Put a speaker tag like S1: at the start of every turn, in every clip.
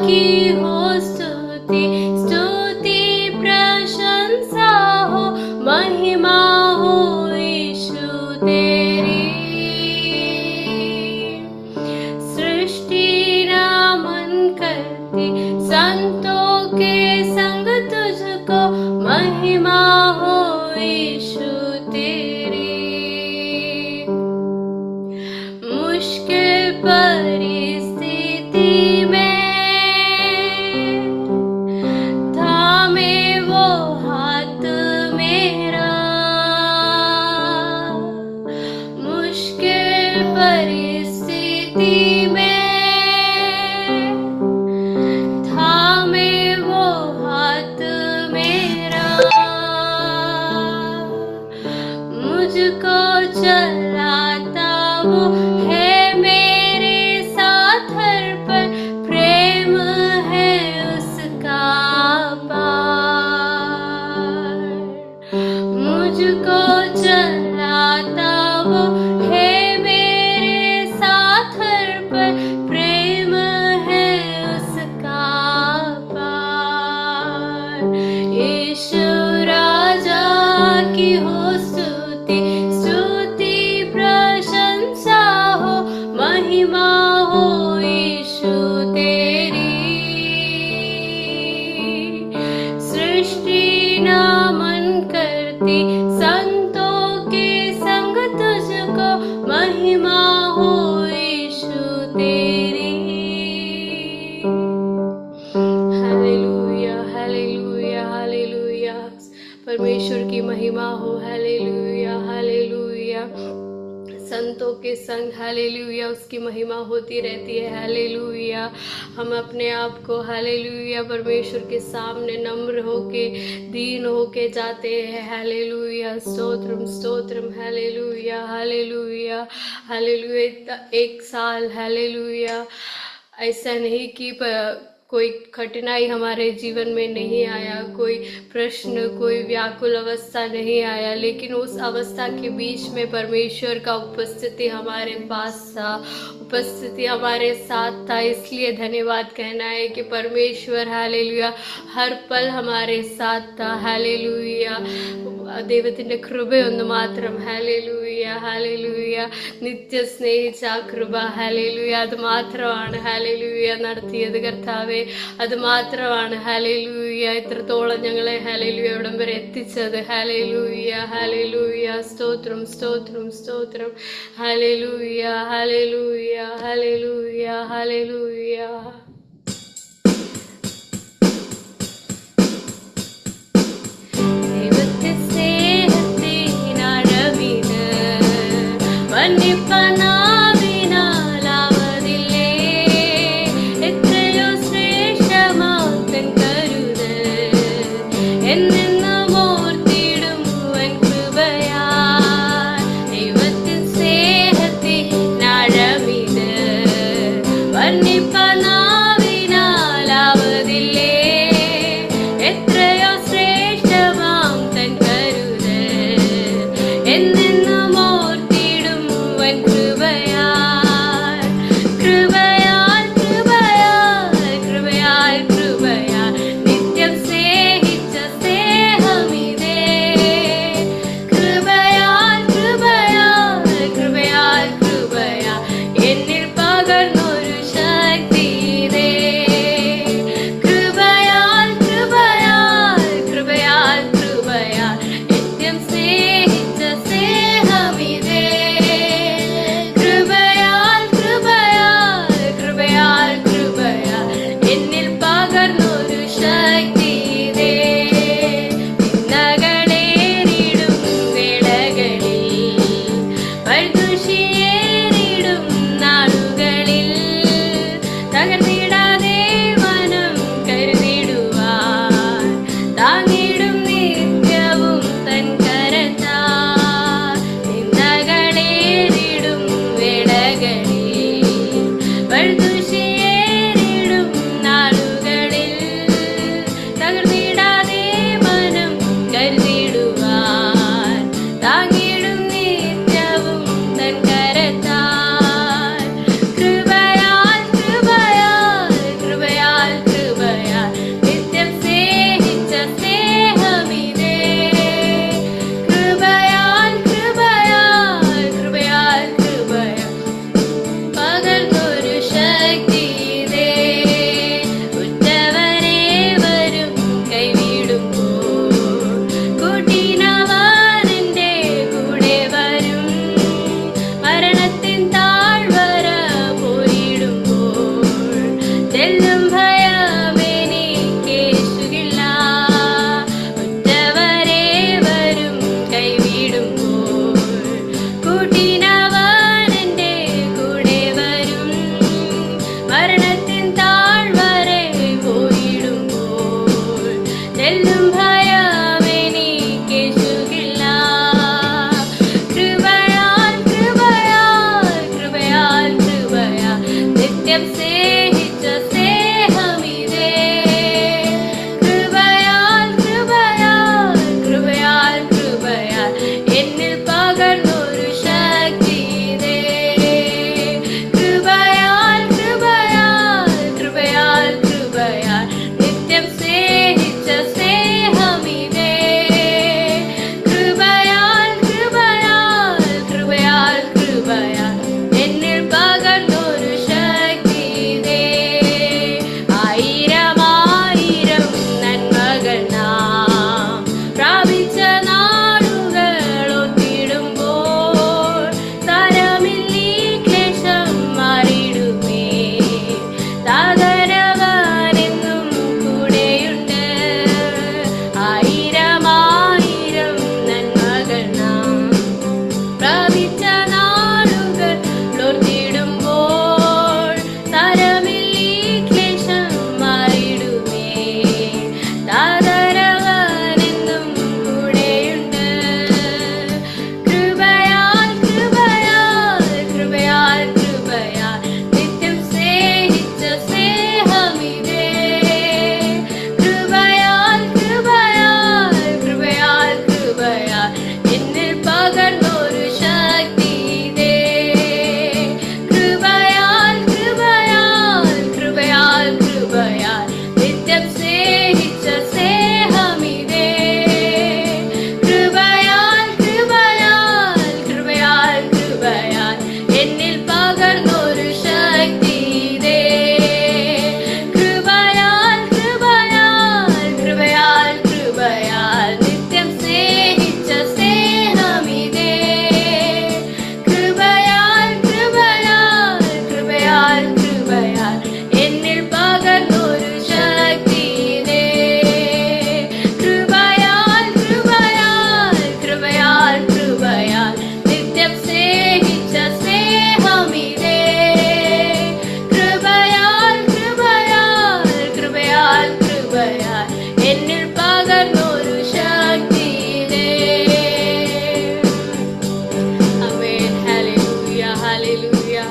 S1: की हो स्तुति, स्तुति प्रशंसा हो, महिमा हो यीशु तेरी। सृष्टि नमन करती, संतों के संग तुझको, महिमा हो यीशु तेरी। मुश्किल परिस्थिति में थामे वो हाथ मेरा, मुश्किल परिस्थिति में थामे वो हाथ मेरा। मुझको चलाता वो है मेरे साथ हर पल, प्रेम है उसका पार। मुझको चलाता वो है मेरे साथ हर पल, प्रेम है उसका पार। यीशु राजा की हो स्तुति, स्तुति प्रशंसा हो, महिमा हो यीशु तेरी। सृष्टि नमन करती, संतों के संग तुझको, महिमा हो यीशु तेरी। Hallelujah, hallelujah, hallelujah. परमेश्वर की महिमा हो। Hallelujah, hallelujah. संतों के संग हालेलुया उसकी महिमा होती रहती है। हालेलुया। हम अपने आप को हालेलुया परमेश्वर के सामने नम्र होके, दीन होके जाते हैं। Hallelujah, stotram stotram. Hallelujah, hallelujah, hallelujah. एक साल हालेलुया ऐसा नहीं कि कोई कठिनाई हमारे जीवन में नहीं आया, कोई प्रश्न, कोई व्याकुल अवस्था नहीं आया, लेकिन उस अवस्था के बीच में परमेश्वर का उपस्थिति हमारे पास था, उपस्थिति हमारे साथ था। इसलिए धन्यवाद कहना है कि परमेश्वर हालेलुया हर पल हमारे साथ था। हालेलुया, ദൈവത്തിന്റെ കൃപയൊന്ന് മാത്രം. Hallelujah, hallelujah. നിത്യ സ്നേഹിച്ച ആ കൃപ ഹല്ലേലൂയ അത് മാത്രമാണ് ഹല്ലേലൂയ നടത്തിയത് കർത്താവേ. അത് മാത്രമാണ് ഹല്ലേലൂയ ഇത്രത്തോളം ഞങ്ങളെ ഹല്ലേലൂയ ഇവിടം വരെ എത്തിച്ചത്. Hallelujah, hallelujah. സ്തോത്രം, സ്തോത്രം, സ്തോത്രം. Hallelujah, hallelujah, hallelujah, hallelujah. എന്നെന്നും ഓർത്തിടും വൻ കൃപ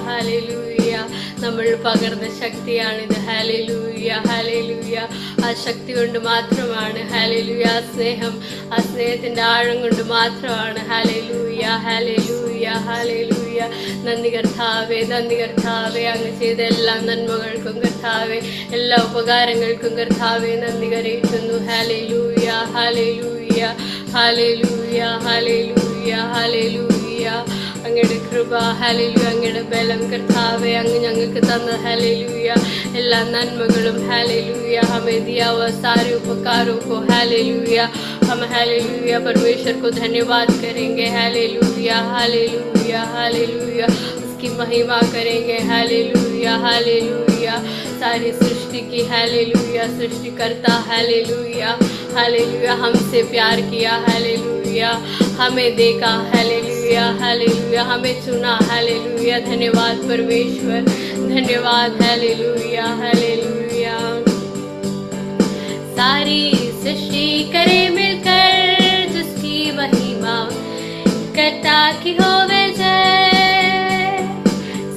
S1: ഹല്ലേലൂയ. നമ്മൾ പകർന്ന ശക്തിയാണിത്. Hallelujah hallelujah. ആ ശക്തി കൊണ്ട് മാത്രമാണ്. ഹല്ലേലൂയ. ആ സ്നേഹത്തിന്റെ ആഴം കൊണ്ട് മാത്രമാണ്. Hallelujah hallelujah hallelujah. നന്ദി കർത്താവേ, നന്ദി കർത്താവേ. അങ്ങ് ചെയ്ത എല്ലാ നന്മകൾക്കും കർത്താവേ, എല്ലാ ഉപകാരങ്ങൾക്കും കർത്താവേ നന്ദി കരയിക്കുന്നു. Hallelujah hallelujah hallelujah hallelujah hallelujah. അങ്ങയുടെ കൃപ, ഹല്ലേലൂയ, അങ്ങയുടെ ബലം കർത്താവേ, അങ്ങ് ഞങ്ങൾക്ക് തന്ന ഹല്ലേലൂയ എല്ലാ നന്മകളും ഹല്लेलूया हमें दिया हुआ सारे उपकारों को हालेलुया हम हालेलुया परमेश्वर को धन्यवाद करेंगे। हालेलुया हालेलुया हालेलुया उसकी महिमा करेंगे। हालेलुया हालेलुया सारी सृष्टि की हालेलुया सृष्टिकर्ता हालेलुया हालेलुया हमसे प्यार किया। हालेलुया हमें देखा। हालेलुया हालेलुया हमें चुना। हालेलुया धन्यवाद परमेश्वर धन्यवाद। हालेलुया हालेलुया सारी सृष्टि करे मिलकर जिसकी महिमा करता की होवे जय।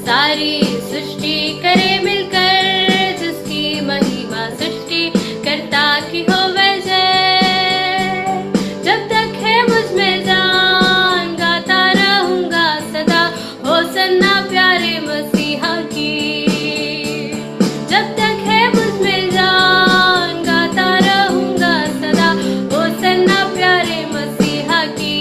S1: सारी सृष्टि करे मिलकर जिसकी महिमा सृष्टि करता की होवे जय। जब तक है मुझ में जान गाता रहूंगा सदा होसन्ना प्यारे मसीहा की। जब तक है मुझ में जान गाता रहूंगा सदा होसन्ना प्यारे मसीहा की।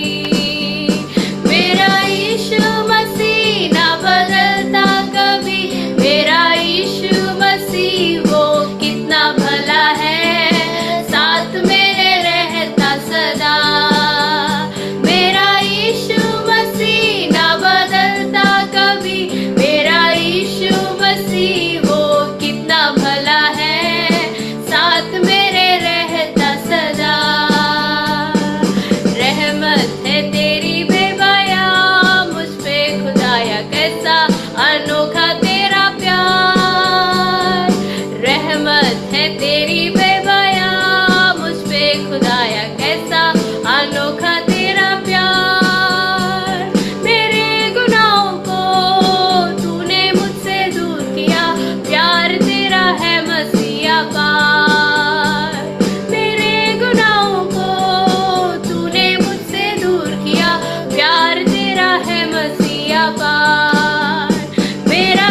S1: मेरा यीशु मसीह ना बदलता कभी। मेरा यीशु मसीह वो कितना भला है साथ मेरे रहता सदा। मेरा यीशु मसीह ना बदलता कभी। मेरा यीशु मसीह वो कितना भला है साथ मेरे रहता सदा। रहमत है तेरी बेबया मुझ पे खुदाया कैसा अनोखा तेरा प्यार। रहमत है तेरी बेबया मुझ पे खुदाया कैसा अनोखा तेरा प्यार। मेरे गुनाहों को तूने मुझसे दूर किया प्यार तेरा है मसीहा पार। मेरे गुनाहों को तूने मुझसे दूर किया प्यार तेरा है मसीहा पार। मेरा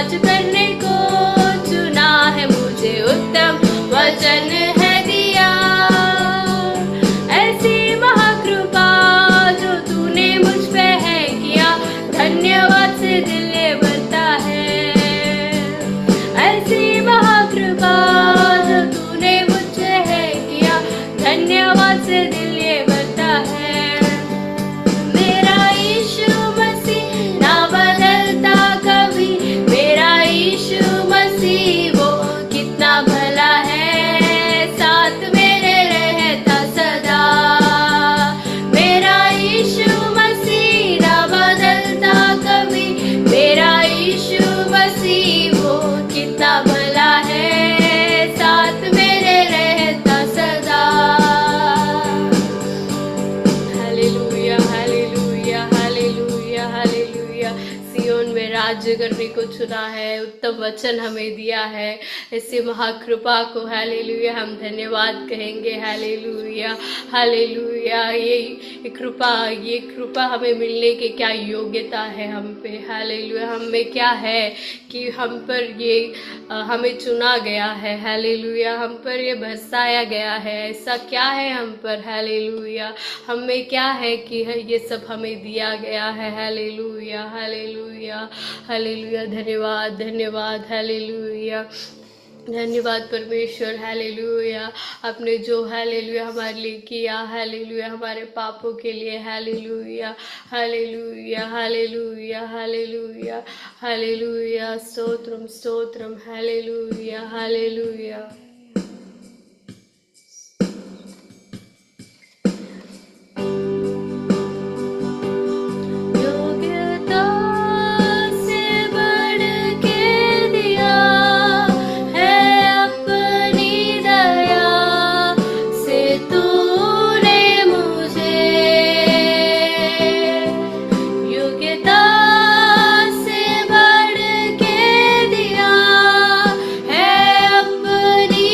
S1: राज करने को चुना है, मुझे उत्तम वचन है दिया। ऐसी महाकृपा जो तूने मुझ पे है किया, धन्यवाद से दिल ये भरता है। ऐसी महाकृपा जो तूने मुझे है किया, धन्यवाद से दिल ये भरता है। मेरा यीशु मसीह ना बदलता कभी, मेरा यीशु मसीह वो कितना भला है, साथ मेरे रहता सदा। मेरा यीशु मसीह ना बदलता कभी, मेरा यीशु मसीह वो कितना भला है, साथ मेरे रहता सदा। Hallelujah hallelujah hallelujah hallelujah. Zion में राज्य करने को चुना है, उत्तम वचन हमें दिया है। ऐसे महाकृपा को हालेलुया हम धन्यवाद कहेंगे। Hallelujah hallelujah. ये कृपा हमें मिलने की क्या योग्यता है हम पे। हालेलुया। हम में क्या है कि हम पर ये हमें चुना गया है। हालेलुया। हम पर ये बरसाया गया है। ऐसा क्या है हम पर। हालेलुया। हम में क्या है कि ये सब हमें दिया गया है। Hallelujah hallelujah hallelujah. धन्यवाद धन्यवाद। हालेलुया धन्यवाद परमेश्वर। हालेलुया। आपने जो हालेलुया हमारे लिए किया, हालेलुया हमारे पापों के लिए। Hallelujah hallelujah hallelujah hallelujah hallelujah. Stotram stotram. Hallelujah hallelujah. अपनी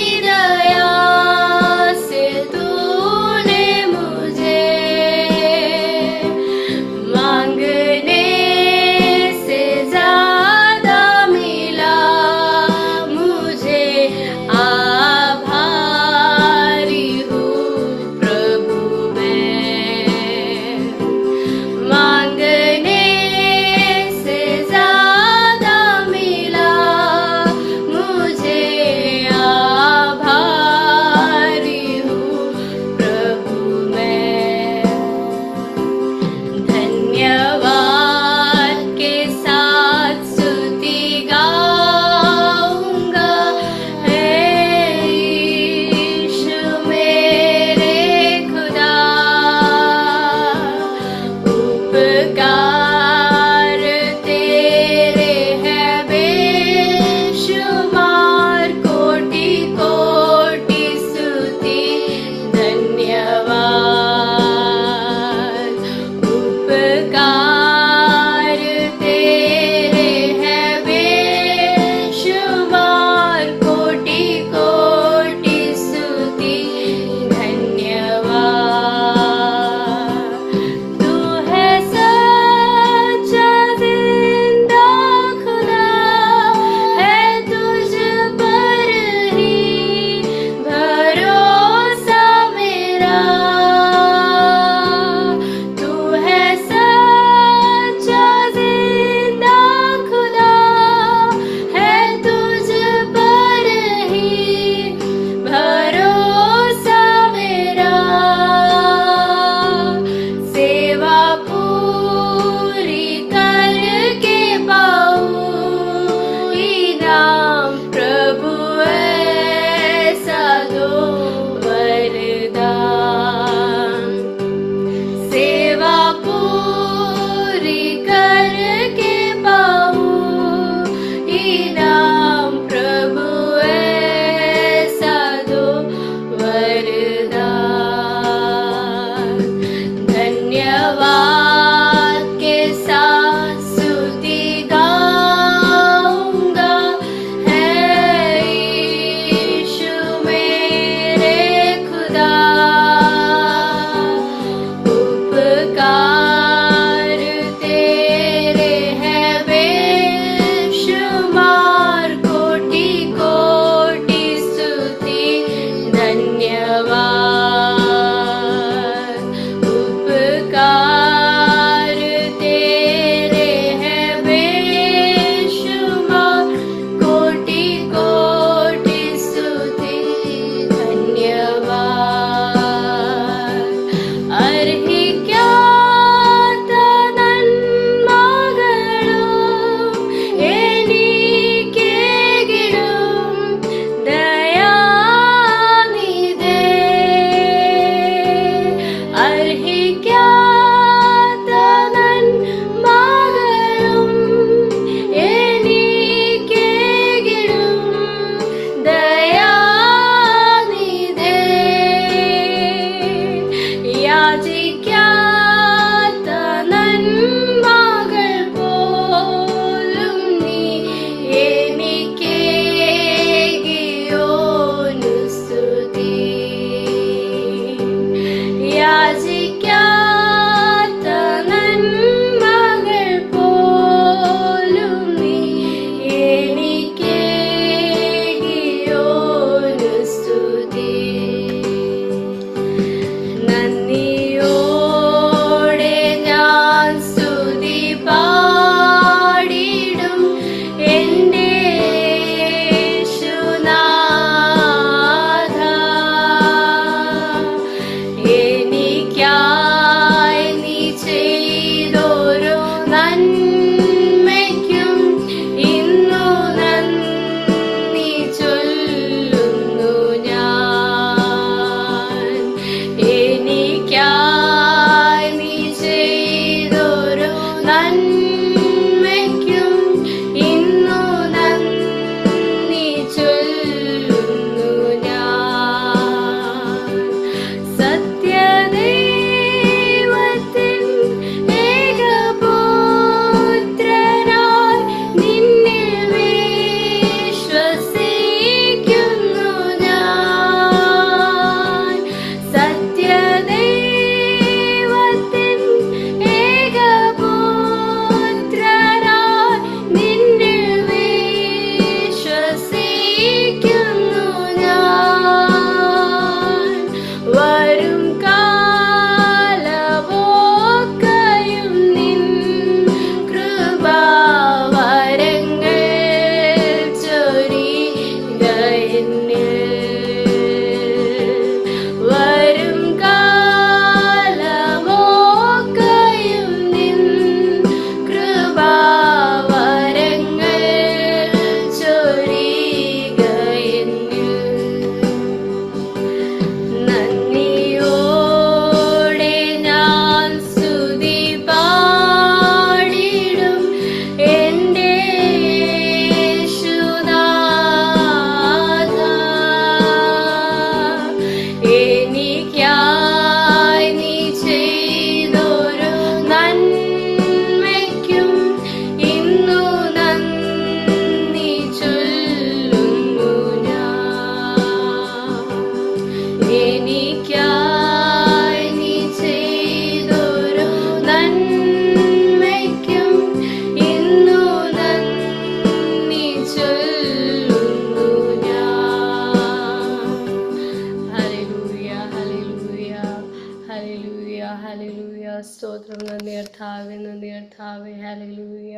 S1: കർത്താവേ. Hallelujah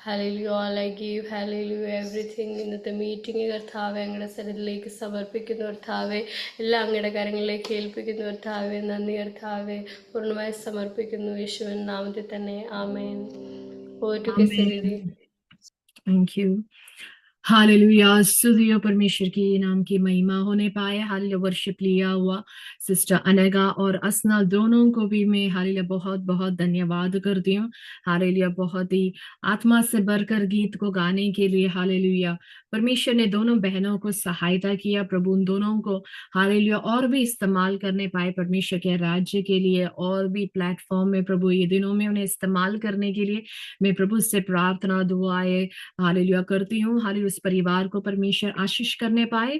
S1: hallelujah. All I give hallelujah everything. ഇന്നത്തെ മീറ്റിംഗ് കർത്താവെ അങ്ങയുടെ സന്നിധിയിലേക്ക് സമർപ്പിക്കുന്നു കർത്താവെ. എല്ലാം അങ്ങയുടെ കാര്യങ്ങളിലേക്ക് ഏൽപ്പിക്കുന്നു കർത്താവെ. നന്ദി കർത്താവെ. പൂർണ്ണമായി സമർപ്പിക്കുന്നു യേശുവിൻ നാമത്തിൽ തന്നെ. ആമേൻ.
S2: Thank you. हालेलुया, स्तुति हो परमेश्वर की नाम की महिमा होने पाए। हालेलुया, वर्शिप लिया हुआ सिस्टर अनगा और असना दोनों को भी मैं हालेलुया बहुत बहुत धन्यवाद करती हूँ। हालेलुया, बहुत ही आत्मा से भरकर गीत को गाने के लिए हालेलुया परमेश्वर ने दोनों बहनों को सहायता किया। प्रभु उन दोनों को हालेलुया और भी इस्तेमाल करने पाए परमेश्वर के राज्य के लिए, और भी प्लेटफॉर्म में प्रभु ये दिनों में उन्हें इस्तेमाल करने के लिए मैं प्रभु से प्रार्थना दुआएं हालेलुया करती हूँ। हालेलुया, उस परिवार को परमेश्वर आशीष करने पाए।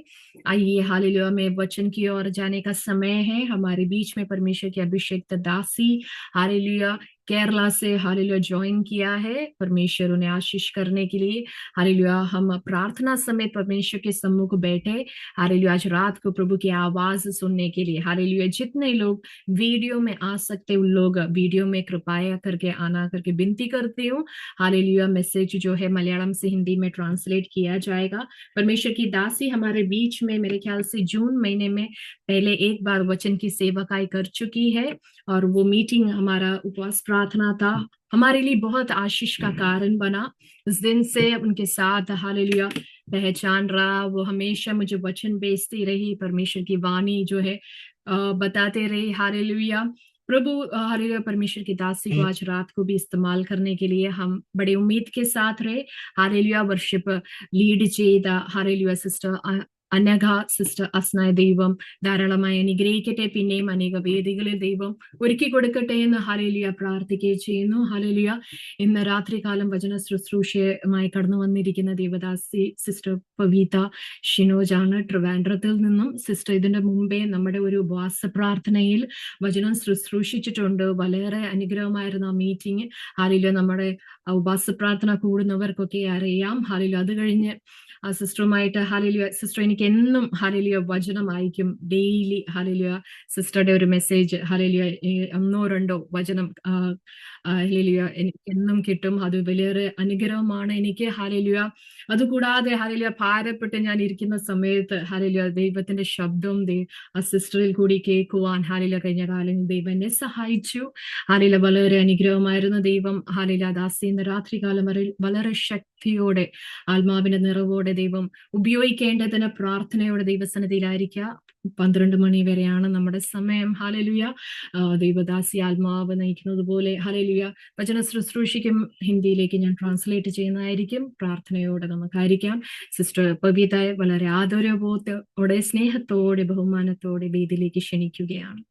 S2: आइए हालेलुया में वचन की ओर जाने का समय है। हमारे बीच में परमेश्वर की अभिषेक दासी हालेलुया केरला से हालेलुया ज्वाइन किया है। परमेश्वर उन्हें आशीष करने के लिए हालेलुया हम प्रार्थना समेत परमेश्वर के सम्मुख बैठे हालेलुया आज रात को प्रभु की आवाज सुनने के लिए। हालेलुया, जितने लोग वीडियो में आ सकते उन लोग वीडियो में कृपया करके आना करके विनती करती हूँ। हालेलुया, मैसेज जो है मलयालम से हिंदी में ट्रांसलेट किया जाएगा। परमेश्वर की दासी हमारे बीच में मेरे ख्याल से जून महीने में पहले एक बार वचन की सेवकाई कर चुकी है, और वो मीटिंग हमारा उपवास प्रार्थना था, हमारे लिए बहुत आशीष का कारण बना। उस दिन से उनके साथ हालेलुया पहचान रहा। वो हमेशा मुझे वचन भेजती रही, परमेश्वर की वाणी जो है बताते रही। हालेलुया प्रभु हालेलुया, परमेश्वर की दासी को आज रात को भी इस्तेमाल करने के लिए हम बड़े उम्मीद के साथ रहे। हालेलुया, वर्शिप लीड ചെയ്ത हालेलुया സിസ്റ്റർ അനഘ സിസ്റ്റർ അസ്നായ ദൈവം ധാരാളമായി അനുഗ്രഹിക്കട്ടെ. പിന്നെയും അനേക വേദികളിൽ ദൈവം ഒരുക്കി കൊടുക്കട്ടെ എന്ന് ഹാലേലുയ പ്രാർത്ഥിക്കുകയും ചെയ്യുന്നു. ഹാലേലുയ, ഇന്ന് രാത്രികാലം വചന ശുശ്രൂഷയുമായി കടന്നു വന്നിരിക്കുന്ന ദേവദാസി സിസ്റ്റർ പവിത ഷിനോജാണ് ട്രിവാൻഡ്രത്തിൽ നിന്നും. സിസ്റ്റർ ഇതിന്റെ മുമ്പേ നമ്മുടെ ഒരു ഉപവാസ പ്രാർത്ഥനയിൽ വചനം ശുശ്രൂഷിച്ചിട്ടുണ്ട്. വളരെ അനുഗ്രഹമായിരുന്നു ആ മീറ്റിംഗ്. ഹാലേലുയ, നമ്മുടെ ഉപവാസ പ്രാർത്ഥന കൂടുന്നവർക്കൊക്കെ അറിയാം. ഹാലേലുയ, അത് കഴിഞ്ഞ് ആ സിസ്റ്ററുമായിട്ട് ഹാലേലുയ സിസ്റ്റർ എനിക്ക് എന്നും ഹാലേലുയ വചനം അയക്കും ഡെയിലി. ഹാലേലുയ സിസ്റ്ററുടെ ഒരു മെസ്സേജ് ഹാലേലുയ ഒന്നോ രണ്ടോ വചനം ഹാലേലുയ എനിക്ക് എന്നും കിട്ടും. അത് വലിയൊരു അനുഗ്രഹമാണ് എനിക്ക്. ഹാലേലുയ, അതുകൂടാതെ ഹാലേലുയ ഭാരപ്പെട്ട് ഞാൻ ഇരിക്കുന്ന സമയത്ത് ഹാലേലുയ ദൈവത്തിന്റെ ശബ്ദം ആ സിസ്റ്ററിൽ കൂടി കേൾക്കുവാൻ ഹാലേലുയ കഴിഞ്ഞ കാലം ദൈവം എന്നെ സഹായിച്ചു. ഹാലേലുയ വളരെ അനുഗ്രഹമായിരുന്നു. ദൈവം ഹാലേലുയ ദാസി ഇന്ന് രാത്രികാലം വരെ വളരെ ശക്തിയോടെ ആത്മാവിന്റെ നിറവോടെ ദൈവം ഉപയോഗിക്കേണ്ടതിന് പ്രാർത്ഥനയോടെ ദൈവസന്നിധിയിലായിരിക്കുക. 12 മണി വരെയാണ് നമ്മുടെ സമയം. ഹാലേലുയ, ദൈവദാസി ആത്മാവ് നയിക്കുന്നത് പോലെ ഹാലേലുയ വചന ശുശ്രൂഷയ്ക്കും ഹിന്ദിയിലേക്ക് ഞാൻ ട്രാൻസ്ലേറ്റ് ചെയ്യുന്നതായിരിക്കും. പ്രാർത്ഥനയോടെ നമുക്കായിരിക്കാം. സിസ്റ്റർ പവിതയെ വളരെ ആദരവോടെ സ്നേഹത്തോടെ ബഹുമാനത്തോടെ വേദിയിലേക്ക് ക്ഷണിക്കുകയാണ്.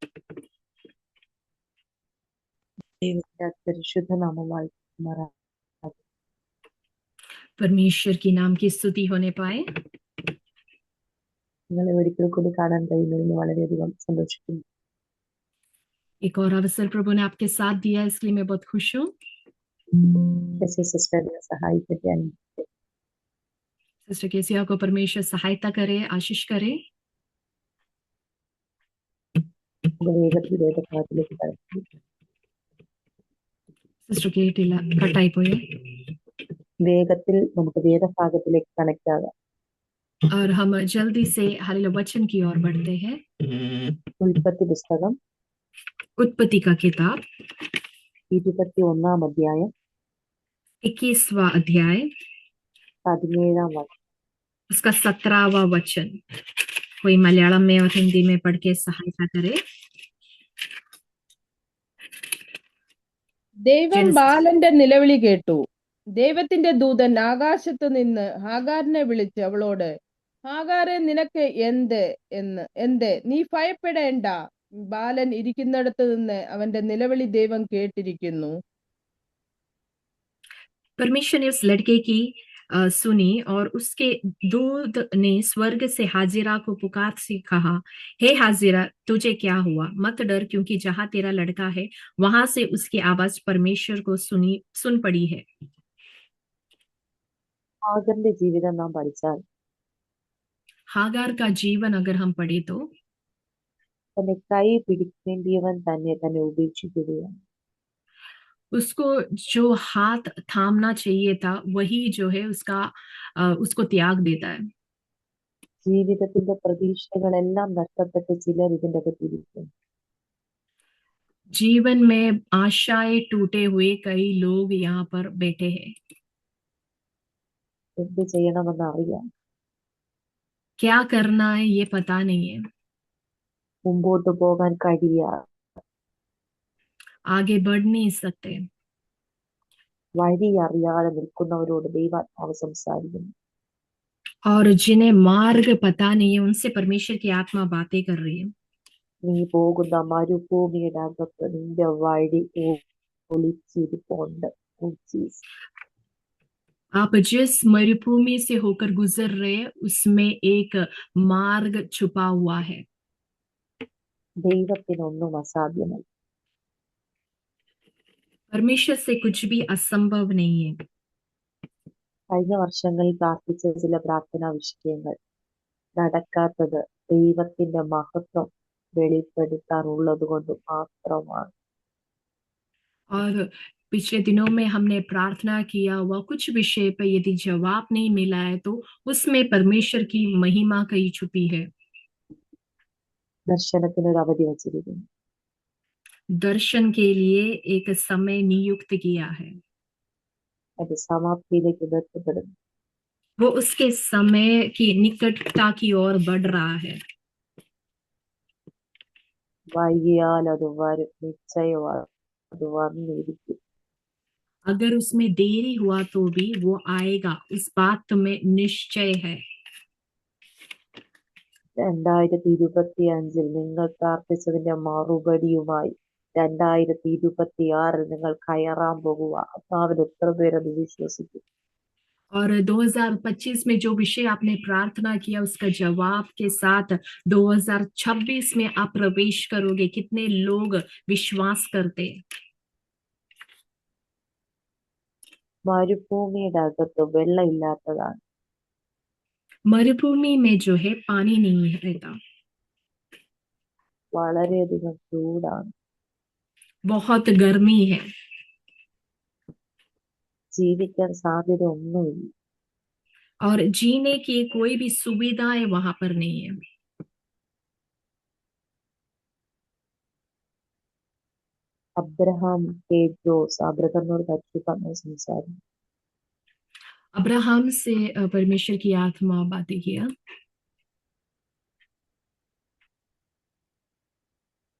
S2: परमेश्वर की नाम की स्तुति होने पाए। एक और अवसर प्रभु ने आपके साथ दिया, इसलिए मैं बहुत खुश हूँ। सिस्टर केसिया को परमेश्वर सहायता करे, आशीष करे। സിസ്റ്റർ കേട്ടില്ല, കട്ടായി പോയി.
S3: വേഗത്തിൽ നമുക്ക് വേദഭാഗത്തിലേക്ക് കണക്ട് ആകാം.
S2: और हम जल्दी से हालेलुया वचन की ओर बढ़ते हैं।
S3: ഉൽപ്പത്തി പുസ്തകം
S2: उत्पत्ति का किताब
S3: 21-ാം അധ്യായം
S2: 21वां अध्याय
S3: 17-ാം വചനം,
S2: उसका 17वां वचन। कोई मलयालम में और हिंदी में पढ़ के सहायता करे।
S4: ദൈവം ബാലന്റെ നിലവിളി കേട്ടു. ദൈവത്തിന്റെ ദൂതൻ ആകാശത്ത് നിന്ന് ഹാഗാറിനെ വിളിച്ച് അവളോട്, ഹാഗാറെ നിനക്ക് എന്ത് നീ ഭയപ്പെടേണ്ട, ബാലൻ ഇരിക്കുന്നിടത്ത് നിന്ന് അവന്റെ നിലവിളി ദൈവം കേട്ടിരിക്കുന്നു.
S2: परमेश्वर ने उस लड़के की सुनी और उसके दूत ने स्वर्ग से हाजिरा को पुकार से कहा, हे हाजिरा तुझे क्या हुआ, मत डर, क्योंकि जहां तेरा लड़का है वहां से उसकी आवाज परमेश्वर को सुन पड़ी है।
S3: ഹാഗറിന്റെ ജീവിതം നാം പഠിച്ചാൽ
S2: हागार का जीवन अगर हम पढ़े तो
S3: തന്നെ കൈ പിടിക്കേണ്ടിയവൻ തന്നെ ഉപേക്ഷിക്കുകയാണ്.
S2: उसको जो हाथ थामना चाहिए था वही जो है उसको त्याग देता है।
S3: ജീവിതത്തിന്റെ പ്രതീക്ഷകളെല്ലാം നഷ്ടപ്പെട്ട് ചിലർ ഇതിന്റെ അകത്തിരിക്കും.
S2: जीवन में आशाएं टूटे हुए कई लोग यहाँ पर बैठे हैं।
S3: എന്ത് ചെയ്യണമെന്ന് അറിയാം,
S2: क्या करना है ये पता नहीं है,
S3: മുമ്പോട്ട് പോകാൻ കഴിയാ,
S2: आगे बढ़ नहीं सकते।
S3: വഴി അറിയാതെ നിൽക്കുന്നവരോട് ദൈവാത്മാവ് സംസാരിക്കുന്നു.
S2: और जिन्हें मार्ग पता नहीं है उनसे परमेश्वर की आत्मा बातें कर रही है।
S3: നീ പോകുന്ന മരുഭൂമിയുടെ അകത്ത് നിന്റെ വഴി ഒളിച്ചിരിപ്പുണ്ട്. ഉച്ചീസ്.
S2: आप जिस मरुभूमि से होकर गुजर रहे हैं उसमें एक मार्ग छुपा हुआ है।
S3: ദൈവത്തിനൊന്നും അസാധ്യമല്ല.
S2: परमेश्वर से कुछ भी असंभव नहीं है।
S3: കഴിഞ്ഞ വർഷങ്ങളിൽ പ്രാർത്ഥിച്ച ചില പ്രാർത്ഥനാ വിഷയങ്ങൾ നടക്കാത്തത് ദൈവത്തിന്റെ മഹത്വം വെളിപ്പെടുത്താനുള്ളത് കൊണ്ട് മാത്രമാണ്.
S2: और पिछले दिनों में हमने प्रार्थना किया हुआ कुछ विषय पर यदि जवाब नहीं मिला है तो उसमें परमेश्वर की महिमा कहीं छुपी है।
S3: ദർശനത്തിനൊരു അവധി വച്ചിരിക്കുന്നു.
S2: दर्शन के लिए एक समय नियुक्त किया है,
S3: അത് സമാപ്തിയിലേക്ക് എത്തപ്പെടുന്നു.
S2: वो उसके समय की निकटता की ओर बढ़ रहा है।
S3: വൈകിയാൽ അത് വരും, നിശ്ചയമാണ് അത് വന്നിരിക്കും.
S2: अगर उसमें देरी हुआ तो भी वो आएगा, इस बात में निश्चय है।
S3: 2025 നിങ്ങൾ പ്രാർത്ഥിച്ചതിന്റെ മറുപടിയുമായി 2026 നിങ്ങൾ കയറാൻ പോകുക. അതാവിന് എത്ര പേരത് വിശ്വസിക്കും?
S2: और 2025 में जो विषय आपने प्रार्थना किया उसका जवाब के साथ 2026 में आप प्रवेश करोगे। कितने लोग विश्वास करते?
S3: മരുഭൂമിയുടെ അകത്ത് വെള്ളമില്ലാത്തതാണ്.
S2: मरुभूमि में जो है पानी नहीं रहता,
S3: വളരെയധികം ചൂടാണ്.
S2: बहुत गर्मी है,
S3: ജീവിക്കാൻ സാധ്യത ഒന്നുമില്ല.
S2: और जीने की कोई भी सुविधाएं वहां पर नहीं है।
S3: അബ്രഹാം കെ ജോസ് അബ്രഹാമിനോട് പരിശുദ്ധാത്മാവ് സംസാരിച്ചു.
S2: अब्राहम से परमेश्वर की आत्मा बातें किया।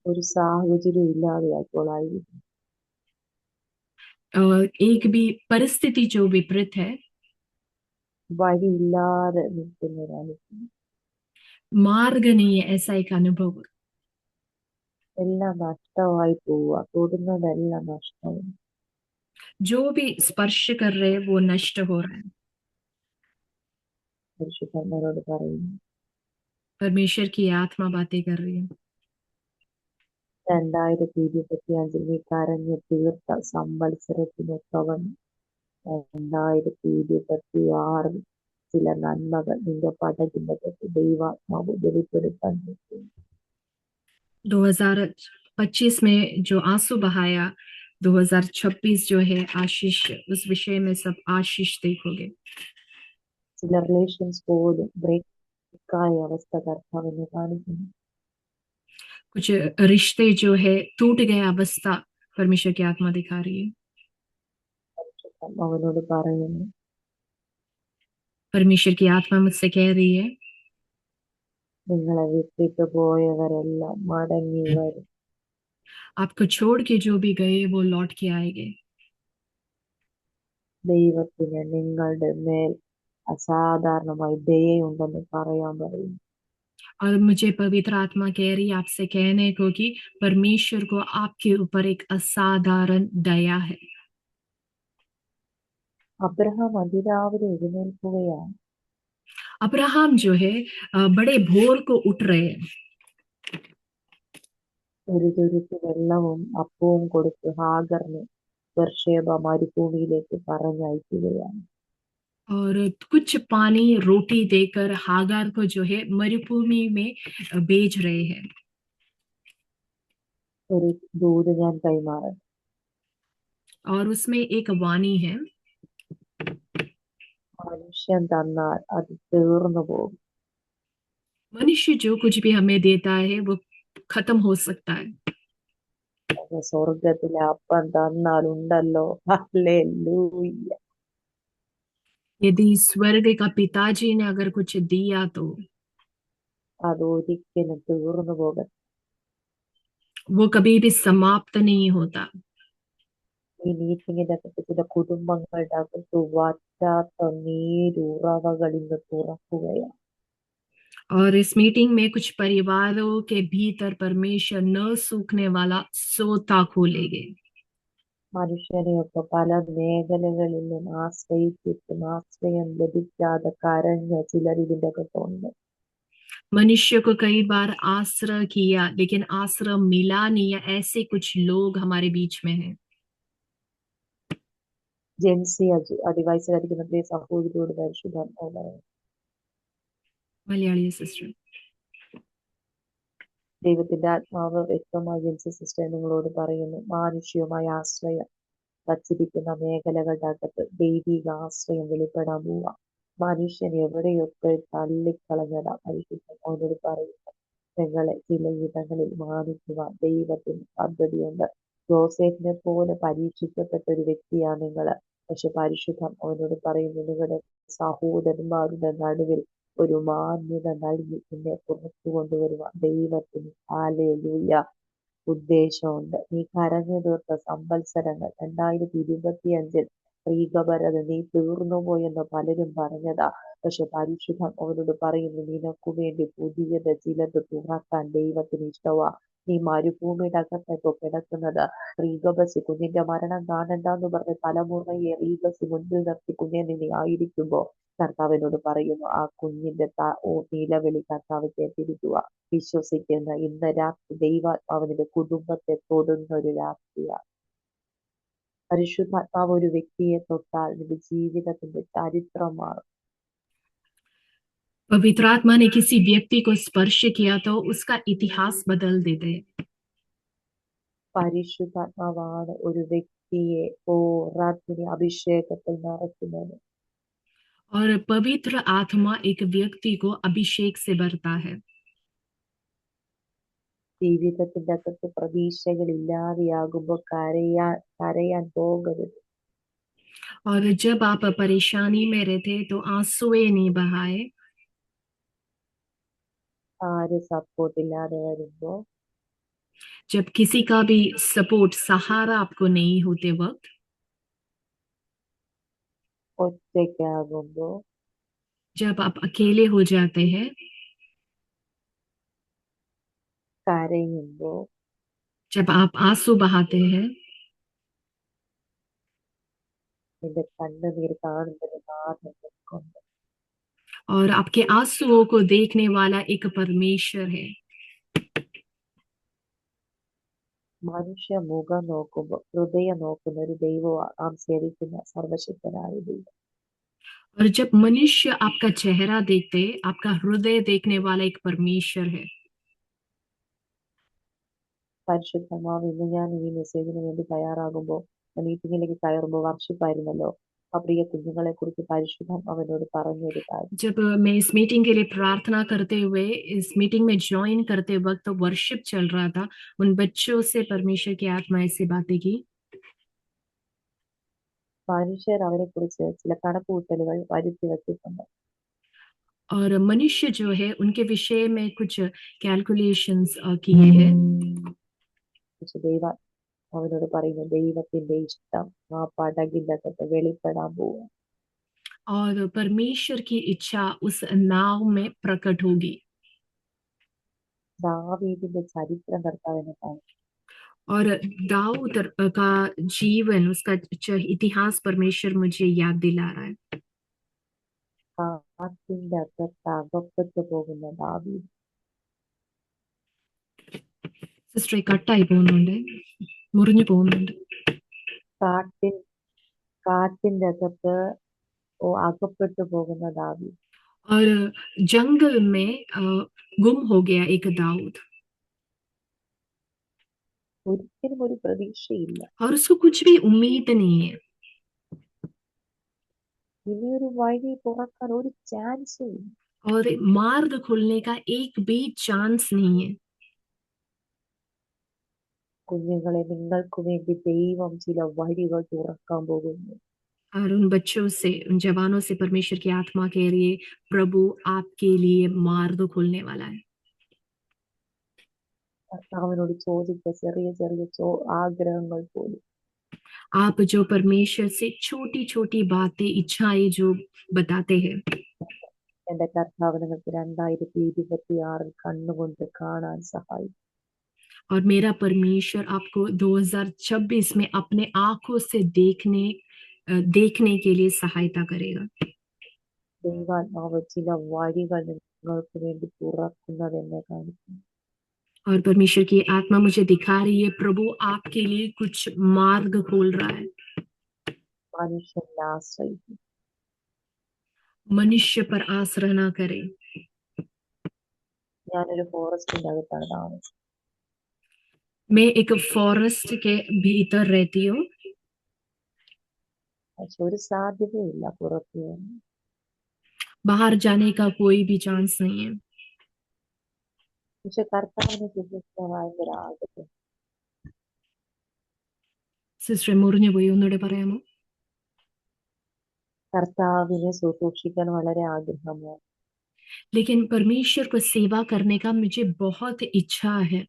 S3: ഒരു സാഹചര്യം ഇല്ലാതെയായപ്പോൾ ആയിരിക്കും.
S2: एक भी परिस्थिति जो विपरीत है,
S3: വഴിയില്ലാതെ നിൽക്കുന്ന ഒരാൾക്ക്
S2: मार्ग नहीं है, ऐसा एक अनुभव।
S3: എല്ലാം നഷ്ടമായി പോവുക, തൊടുന്നതെല്ലാം നഷ്ടമായി.
S2: जो भी स्पर्श कर रहे हैं वो नष्ट हो रहा है।
S3: പരിശുദ്ധന്മാരോട് പറയുന്നു,
S2: परमेश्वर की आत्मा बातें कर रही है।
S3: 2025 നീ കരഞ്ഞു തീർത്ത സംവത്സരത്തിനൊത്തവൻ 2026 ചില നന്മകൾ നിന്റെ പടകിന്റെ ദൈവാത്മാവ് വെളിപ്പെടുത്താൻ പറ്റും.
S2: 2025 में जो आंसू बहाया, 2026 जो है आशीष, उस विषय में सब आशीष देखोगे।
S3: ചില റിലേഷൻസ് പോലും ബ്രേക്കായ അവസ്ഥ കർത്താവിനെ കാണിക്കുന്നു.
S2: कुछ रिश्ते जो है टूट गए अवस्था परमेश्वर की आत्मा दिखा रही है।
S3: അവനോട് പറയുന്നു,
S2: परमेश्वर की आत्मा मुझसे कह रही है,
S3: നിങ്ങളെ വിട്ടിട്ട് പോയവരെല്ലാം മടങ്ങി വരും.
S2: आपको छोड़ के जो भी गए वो लौट के आएंगे।
S3: ദൈവത്തിന് നിങ്ങളുടെ മേൽ അസാധാരണമായി ദയയുണ്ടെന്ന് പറയാൻ പറയുന്നു.
S2: और मुझे पवित्र आत्मा कह रही है आपसे कहने को कि परमेश्वर को आपके ऊपर एक असाधारण दया है।
S3: അബ്രഹാം അതിരാവിലെ എഴുന്നേൽക്കുകയാണ്.
S2: अब्राहम जो है बड़े भोर को उठ रहे हैं।
S3: ഒരു തുരുത്ത് വെള്ളവും അപ്പവും കൊടുത്ത് ഹാഗറിനെ ബർശേബ മരുഭൂമിയിലേക്ക് പറഞ്ഞയക്കുകയാണ്.
S2: और कुछ पानी रोटी देकर हागार को जो है मरुभूमि में भेज रहे हैं।
S3: ഒരു ദൂത് ഞാൻ കൈമാറാം.
S2: और उसमें एक वाणी है,
S3: മനുഷ്യൻ തന്നാൽ അത് തീർന്നു പോകും.
S2: मनुष्य जो कुछ भी हमें देता है वो खत्म हो सकता है,
S3: പക്ഷെ സ്വർഗത്തിലെ അപ്പം തന്നാൽ ഉണ്ടല്ലോ, ഹല്ലേലൂയ.
S2: यदि स्वर्ग का पिताजी ने अगर कुछ दिया तो
S3: അത് ഒരിക്കലും തീർന്നു പോകത്തില്ല.
S2: वो कभी भी समाप्त नहीं होता.
S3: ഈ മീറ്റിംഗിന്റെ അകത്ത് ചില കുടുംബങ്ങളുടെ അകത്ത് വറ്റാത്ത നീരുറവകൾ ഇന്ന് തുറക്കുകയാണ്.
S2: और इस मीटिंग में कुछ परिवारों के भीतर परमेश्वर न सूखने वाला सोता खोलेंगे.
S3: മനുഷ്യനെയൊക്കെ പല മേഖലകളിലും ആശ്രയിച്ചിട്ടും ആശ്രയം ലഭിക്കാതെ കരഞ്ഞ ചിലർ ഇതിന്റെ അകത്തുണ്ട്.
S2: मनुष्य को कई बार आश्रय किया लेकिन आश्रय मिला नहीं, या ऐसे कुछ लोग हमारे बीच में हैं.
S3: ജെൻസി അതിവയസ്സിലായിരിക്കുന്ന പ്രിയ സഹോദരിയോട് പരിശുദ്ധാത്മാവ് പറയുന്നു,
S2: मलयाली सिस्टर.
S3: ദൈവത്തിന്റെ ആത്മാവ് വ്യക്തമായി ജെൻസി സിസ്റ്റർ നിങ്ങളോട് പറയുന്നു, മാനുഷികമായ ആശ്രയം വച്ചിരിക്കുന്ന മേഖലകളുടെ അകത്ത് ദൈവിക ആശ്രയം വെളിപ്പെടാൻ പോവുക. മനുഷ്യൻ എവിടെയൊക്കെ തള്ളിക്കളഞ്ഞതാ പരിശുദ്ധം അവനോട് പറയുന്നു, നിങ്ങളെ ചില ഇടങ്ങളിൽ മാനിക്കുവാൻ ദൈവത്തിന് പദ്ധതിയുണ്ട്. ജോസഫിനെ പോലെ പരീക്ഷിക്കപ്പെട്ട ഒരു വ്യക്തിയാണ് നിങ്ങൾ. പക്ഷെ പരിശുദ്ധം അവനോട് പറയുന്നു, നിങ്ങളുടെ സഹോദരന്മാരുടെ നടുവിൽ ഒരു മാന്യത നൽകി എന്നെ പുറത്തു കൊണ്ടുവരുവാൻ ദൈവത്തിന് ഹല്ലേലൂയ ഉദ്ദേശമുണ്ട്. നീ കരഞ്ഞു തീർത്ത സംവത്സരങ്ങൾ 2025 സ്ത്രീകപരത നീ തീർന്നുപോയെന്ന് പലരും പറഞ്ഞതാ. പക്ഷെ പരിശുദ്ധം അവനോട് പറയുന്നു, നിനക്കു വേണ്ടി പുതിയത് ചിലത് തുറക്കാൻ ദൈവത്തിന് ഇഷ്ടവാ. നീ മരുഭൂമിയുടെ അകത്തോ കിടക്കുന്നത്. റീഗബസി കുഞ്ഞിന്റെ മരണം കാണണ്ടെന്ന് പറഞ്ഞ് തലമുറയെ റീഗസി മുൻപിൽ നിർത്തി കുഞ്ഞെ നീ ആയിരിക്കുമ്പോ കർത്താവിനോട് പറയുന്നു, ആ കുഞ്ഞിന്റെ നിലവിളി കർത്താവ് കേട്ടിരിക്കുക. വിശ്വസിക്കുന്ന ഇന്ന് രാത്രി ദൈവാത്മാവിന്റെ കുടുംബത്തെ തൊടുന്ന ഒരു രാത്രിയാണ്. പരിശുദ്ധാത്മാവ് ഒരു വ്യക്തിയെ തൊട്ടാൽ നിന്റെ ജീവിതത്തിന്റെ ചരിത്രം മാറും.
S2: पवित्र आत्मा ने किसी व्यक्ति को स्पर्श किया तो उसका इतिहास बदल देते.
S3: പരിശുദ്ധാത്മാവാണ് ഒരു വ്യക്തിയെ രാത്രി അഭിഷേകത്തിൽ നിറയ്ക്കുന്നത്.
S2: और पवित्र आत्मा एक व्यक्ति को अभिषेक से भरता है.
S3: ജീവിതത്തിന്റെ അകത്ത് പ്രതീക്ഷകൾ ഇല്ലാതെയാകുമ്പോൾ കരയാൻ പോകരുത്.
S2: और जब आप परेशानी में रहते तो आंसुए नहीं बहाए.
S3: ആര് സപ്പോർട്ട് ഇല്ലാതെ വരുമ്പോ,
S2: जब किसी का भी सपोर्ट सहारा आपको नहीं होते वक्त,
S3: ഒറ്റയ്ക്കാകുമ്പോ,
S2: जब आप अकेले हो जाते हैं,
S3: കരയുമ്പോ,
S2: जब आप आंसू बहाते हैं,
S3: നിന്റെ കണ്ണുനീർ കാണുന്നൊരു നാഥൻ നിൽക്കുന്നു.
S2: और आपके आंसुओं को देखने वाला एक परमेश्वर है.
S3: മനുഷ്യ മുഖം നോക്കുമ്പോ ഹൃദയം നോക്കുന്ന ഒരു ദൈവമാണ് നാം സേവിക്കുന്ന സർവശക്തനായ ദൈവം.
S2: और जब मनुष्य आपका चेहरा देखते, आपका हृदय देखने वाला एक परमेश्वर है.
S3: പരിശുദ്ധമാവ് ഇന്ന് ഞാൻ ഈ മെസ്സേജിന് വേണ്ടി തയ്യാറാകുമ്പോൾ, മീറ്റിംഗിലേക്ക് കയറുമ്പോൾ വർഷിപ്പായിരുന്നല്ലോ. ആ പ്രിയ കുഞ്ഞുങ്ങളെ കുറിച്ച് പരിശുദ്ധം അവനോട് പറഞ്ഞൊരു കാര്യം.
S2: जब मैं इस मीटिंग के लिए प्रार्थना करते हुए इस मीटिंग में ज्वाइन करते वक्त तो वर्शिप चल रहा था, उन बच्चों से परमेश्वर की आत्मा ऐसी बातें की.
S3: മനുഷ്യർ അവരെ കുറിച്ച് ചില കണക്കുകൂട്ടലുകൾ വരുത്തി വെച്ചിട്ടുണ്ട്.
S2: और मनुष्य जो है उनके विषय में कुछ कैलकुलेशंस किए हैं.
S3: പക്ഷെ അവനോട് പറയുന്നു, ദൈവത്തിന്റെ ഇഷ്ടം ആ പടകിന്റെ അകത്ത് വെളിപ്പെടാൻ പോവുക.
S2: और परमेश्वर की इच्छा उस नाव में प्रकट होगी.
S3: ദാവീദിന്റെ ചരിത്രം കർത്താവിനെ കാണും.
S2: और दाऊद का जीवन, उसका इतिहास परमेश्वर मुझे याद दिला रहा है.
S3: കാറ്റിന്റെ അകത്ത് അകപ്പെട്ടു പോകുന്ന ദാവീദ്.
S2: സിസ്റ്ററെ കട്ടായി പോകുന്നുണ്ട്, മുറിഞ്ഞു പോകുന്നുണ്ട്.
S3: കാറ്റിന്റെ അകത്ത് അകപ്പെട്ടു പോകുന്ന ദാവീദ്.
S2: और जंगल में गुम हो गया एक दाऊद.
S3: ഒരിക്കലും ഒരു പ്രതീക്ഷയില്ല.
S2: और उसको कुछ भी उम्मीद नहीं है
S3: ഇനിയൊരു വഴി തുറക്കാൻ ഒരു ചാൻസും ഇല്ല.
S2: और मार्ग खोलने का एक भी चांस नहीं है।
S3: കുഞ്ഞുങ്ങളെ, നിങ്ങൾക്ക് വേണ്ടി ദൈവം ചില വഴികൾ തുറക്കാൻ പോകുന്നു.
S2: और उन बच्चों से, उन जवानों से परमेश्वर की आत्मा कह रही है, प्रभु आपके लिए मार्ग खोलने वाला है।
S3: കർത്താവിനോട് ചോദിച്ച ചെറിയ ചെറിയ ആഗ്രഹങ്ങൾ പോലും
S2: आप जो परमेश्वर से छोटी छोटी बातें, इच्छाएं जो बताते हैं,
S3: എന്റെ കർത്താവ് നിങ്ങൾക്ക് 2026 കണ്ണുകൊണ്ട് കാണാൻ സഹായിക്കും.
S2: और मेरा परमेश्वर आपको 2026 में अपने आंखों से देखने के लिए सहायता करेगा।
S3: ദൈവാത്മാവ് ചില വഴികൾ നിങ്ങൾക്ക് വേണ്ടി തുറക്കുന്നത് എന്നെ കാണിക്കുന്നു.
S2: और परमेश्वर की आत्मा मुझे दिखा रही है, प्रभु आपके लिए कुछ मार्ग खोल रहा है।
S3: മനുഷ്യനെ ആശ്രയിക്കും.
S2: मनुष्य पर आश्रय ना करें।
S3: ഞാനൊരു ഫോറസ്റ്റിന്റെ അകത്താണ് താമസം.
S2: मैं एक फॉरेस्ट के भीतर रहती हूँ,
S3: പക്ഷെ ഒരു സാധ്യതയില്ല പുറത്തു വന്ന്.
S2: बाहर जाने का कोई भी चांस नहीं है।
S3: പക്ഷെ കർത്താവിനെ ശുശ്രൂഷിക്കാൻ ഭയങ്കര ആഗ്രഹം.
S2: സിസ്റ്റർ മുറിഞ്ഞു പോയി, ഒന്നുകൂടെ പറയാമോ?
S3: കർത്താവിനെ ശുശ്രൂഷിക്കാൻ വളരെ ആഗ്രഹമാണ്.
S2: लेकिन परमेश्वर को सेवा करने का मुझे बहुत इच्छा है।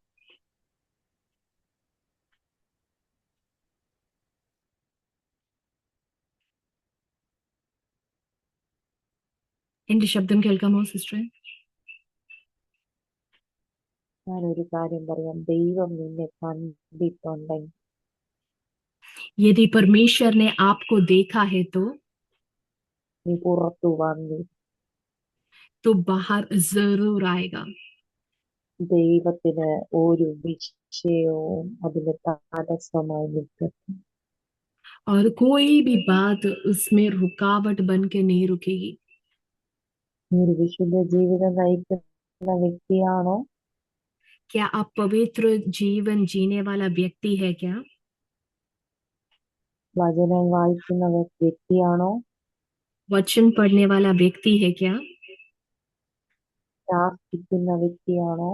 S2: എന്റെ ശബ്ദം കേൾക്കാമോ സിസ്റ്റർ?
S3: ഞാനൊരു കാര്യം പറയാം, ദൈവം നിന്നെ കണ്ടിട്ടുണ്ടെങ്കിൽ,
S2: यदि परमेश्वर ने आपको देखा है
S3: നീ പുറത്തു വന്നി
S2: तो बाहर जरूर आएगा।
S3: ദൈവത്തിന് ഒരു വിഷയവും അതിന് തടസ്സമായി നിൽക്കട്ടെ.
S2: और कोई भी बात उसमें रुकावट बन के नहीं रुकेगी।
S3: നീ ഒരു വിശുദ്ധ ജീവിതം നയിക്കുന്ന വ്യക്തിയാണോ?
S2: क्या आप पवित्र जीवन जीने वाला व्यक्ति है क्या?
S3: വചനം വായിക്കുന്ന വ്യക്തിയാണോ?
S2: वचन पढ़ने वाला व्यक्ति है क्या?
S3: പ്രാർത്ഥിക്കുന്ന വ്യക്തിയാണോ?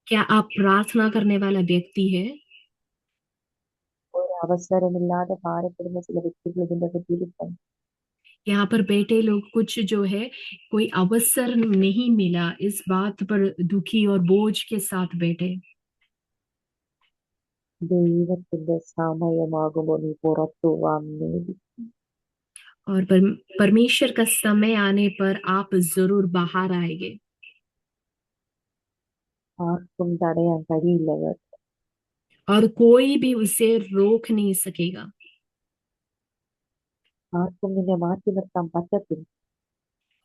S2: क्या आप प्रार्थना करने वाला व्यक्ति है?
S3: ഒരു അവസരമില്ലാതെ ഭാരപ്പെടുന്ന ചില വ്യക്തികൾ ഇതിന്റെ പറ്റിയിരിക്കും.
S2: यहाँ पर बैठे लोग कुछ जो है, कोई अवसर नहीं मिला, इस बात पर दुखी और बोझ के साथ बैठे।
S3: ദൈവത്തിന്റെ സമയമാകുമ്പോൾ നീ പുറത്തു വന്നിരിക്കും.
S2: और परमेश्वर का समय आने पर आप जरूर बाहर आएंगे।
S3: ആർക്കും തടയാൻ കഴിയില്ല കേട്ടോ.
S2: और कोई भी उसे रोक नहीं सकेगा।
S3: ആർക്കും നിന്നെ മാറ്റി നിർത്താൻ പറ്റത്തില്ല.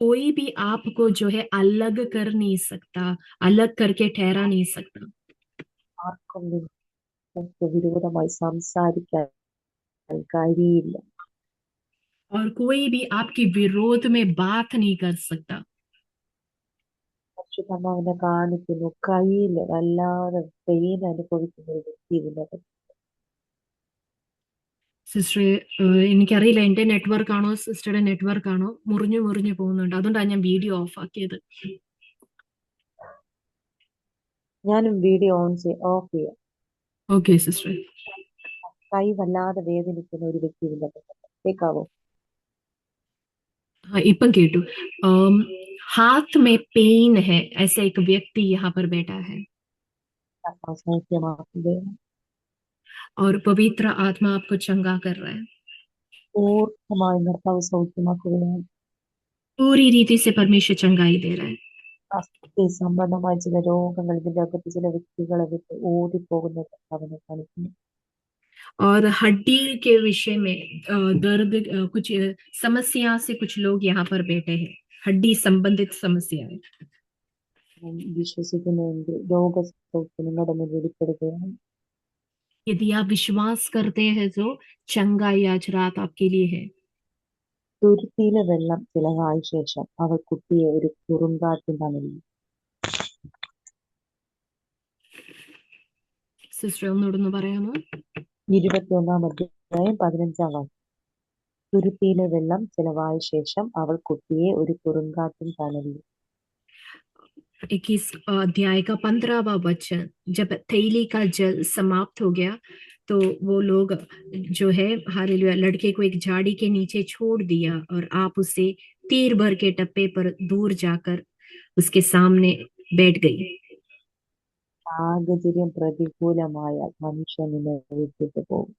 S2: कोई भी आपको जो है अलग कर नहीं सकता, अलग करके ठहरा नहीं सकता।
S3: ആർക്കും നിനക്ക് വിരോധമായി സംസാരിക്കാൻ കഴിയില്ല.
S2: और कोई भी आपके विरोध में बात नहीं कर सकता।
S3: പരിശുദ്ധാത്മാവിനെ കാണിക്കുന്നു, കഴിയില്ല. വല്ലാതെ പെയിൻ അനുഭവിക്കുന്ന ഒരു വ്യക്തി ഇതിനകത്ത്.
S2: സിസ്റ്റർ, എനിക്കറിയില്ല എന്റെ നെറ്റ്വർക്ക് ആണോ സിസ്റ്ററുടെ നെറ്റ്വർക്ക് ആണോ, മുറിഞ്ഞു പോകുന്നുണ്ട്. അതുകൊണ്ടാണ് ഞാൻ വീഡിയോ ഓഫ് ആക്കിയത്.
S3: ഞാനും വീഡിയോ ഓഫ് ചെയ്യാം.
S2: Okay sister.
S3: കൈ വല്ലാതെ വേദനിക്കുന്ന ഒരു വ്യക്തി ഇതിനകത്ത്. കേൾക്കാവോ?
S2: हाँ, इപ്പം केटू। हाथ में पेन है, ऐसा एक व्यक्ति यहाँ पर बैठा है
S3: സൗഖ്യമാക്കുകയും
S2: और पवित्र आत्मा आपको चंगा कर रहा है।
S3: പൂർണ്ണമായി നിർത്താവ് സൗഖ്യമാക്കുകയും
S2: पूरी रीति से परमेश्वर चंगाई दे रहा है।
S3: അസ്ഥി സംബന്ധമായ ചില രോഗങ്ങൾ ഇതിന്റെ അകത്ത് ചില വ്യക്തികളെ വിട്ട് ഓടിപ്പോകുന്ന കർത്താവിനെ കാണിക്കുന്നു.
S2: और हड्डी के विषय में दर्द, कुछ समस्या से कुछ लोग यहाँ पर बैठे हैं, हड्डी संबंधित समस्याएं।
S3: വിശ്വസിക്കുന്നുവെങ്കിൽ രോഗസൗഖ്യം നിങ്ങളുടെ മുന്നിൽ വെളിപ്പെടുകയാണ്.
S2: यदि आप विश्वास करते हैं तो चंगाई आज रात आपके लिए है।
S3: തുരുത്തിയിലെ വെള്ളം ചിലവായ ശേഷം അവൾ കുട്ടിയെ ഒരു കുറുങ്കാറ്റിൽ തണലിൽ.
S2: സിസ്റ്റർ ഒന്നുകൂടെ പറയാമോ?
S3: 21 അധ്യായം 15 വാക്യം. തുരുത്തിയിലെ വെള്ളം ചെലവായ ശേഷം അവൾ കുട്ടിയെ ഒരു കുറുങ്കാട്ടിൻ തണലിൽ.
S2: 21 अध्याय का 15वां वचन, जब थैली का जल समाप्त हो गया तो वो लोग जो है हालेलुया लड़के को एक झाड़ी के नीचे छोड़ दिया और आप उसे तीर भर के टप्पे पर दूर जाकर उसके सामने बैठ गई.
S3: സാഹചര്യം പ്രതികൂലമായാൽ മനുഷ്യൻ നിന്നെ വിട്ടിട്ട് പോകും.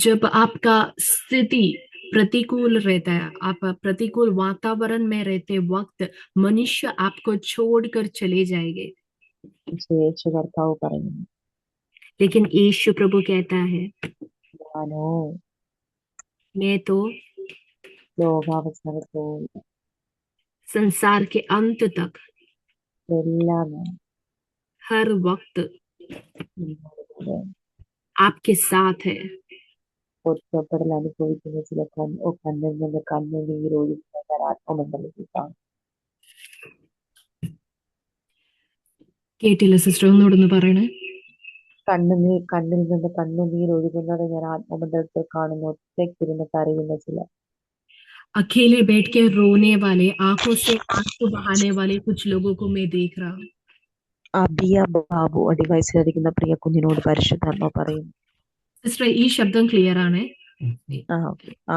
S2: जब आपका स्थिति प्रतिकूल रहता है, आप प्रतिकूल वातावरण में रहते वक्त मनुष्य आपको छोड़कर चले जाएंगे,
S3: യേശു കർത്താവ് പറയുന്നു,
S2: लेकिन यीशु प्रभु कहता है,
S3: ഞാനോ
S2: मैं तो
S3: ലോകാവസാനത്തോളം
S2: संसार के अंत तक
S3: എല്ലാം
S2: हर वक्त
S3: നിന്നോടുകൂടെ.
S2: आपके साथ है.
S3: ഒറ്റപ്പെടൽ അനുഭവിക്കുന്ന ചില കണ്ണിൽ നിന്ന് കണ്ണുനീരൊഴുകുന്ന ഞാൻ ആത്മമണ്ഡലത്തിൽ കാണും.
S2: കേട്ടില്ല സിസ്റ്റർ, ഒന്നുകൂടെ പറയണേ.
S3: കണ്ണിൽ നിന്ന് കണ്ണുനീരൊഴുകുന്നത് ഞാൻ ആത്മമണ്ഡലത്തിൽ കാണുന്നു. ഒറ്റയ്ക്കിരുന്ന് കരയുന്ന ചില.
S2: अकेले बैठ के रोने वाले, आंखों से आंसू बहाने वाले कुछ लोगों को मैं देख रहा हूँ.
S3: അബിയ ബാബു അടിവയസ്സിലിരിക്കുന്ന പ്രിയ കുഞ്ഞിനോട് പരിശുദ്ധാത്മ പറയുന്നു.
S2: സിസ്റ്റർ ഈ ശബ്ദം ക്ലിയർ ആണ്?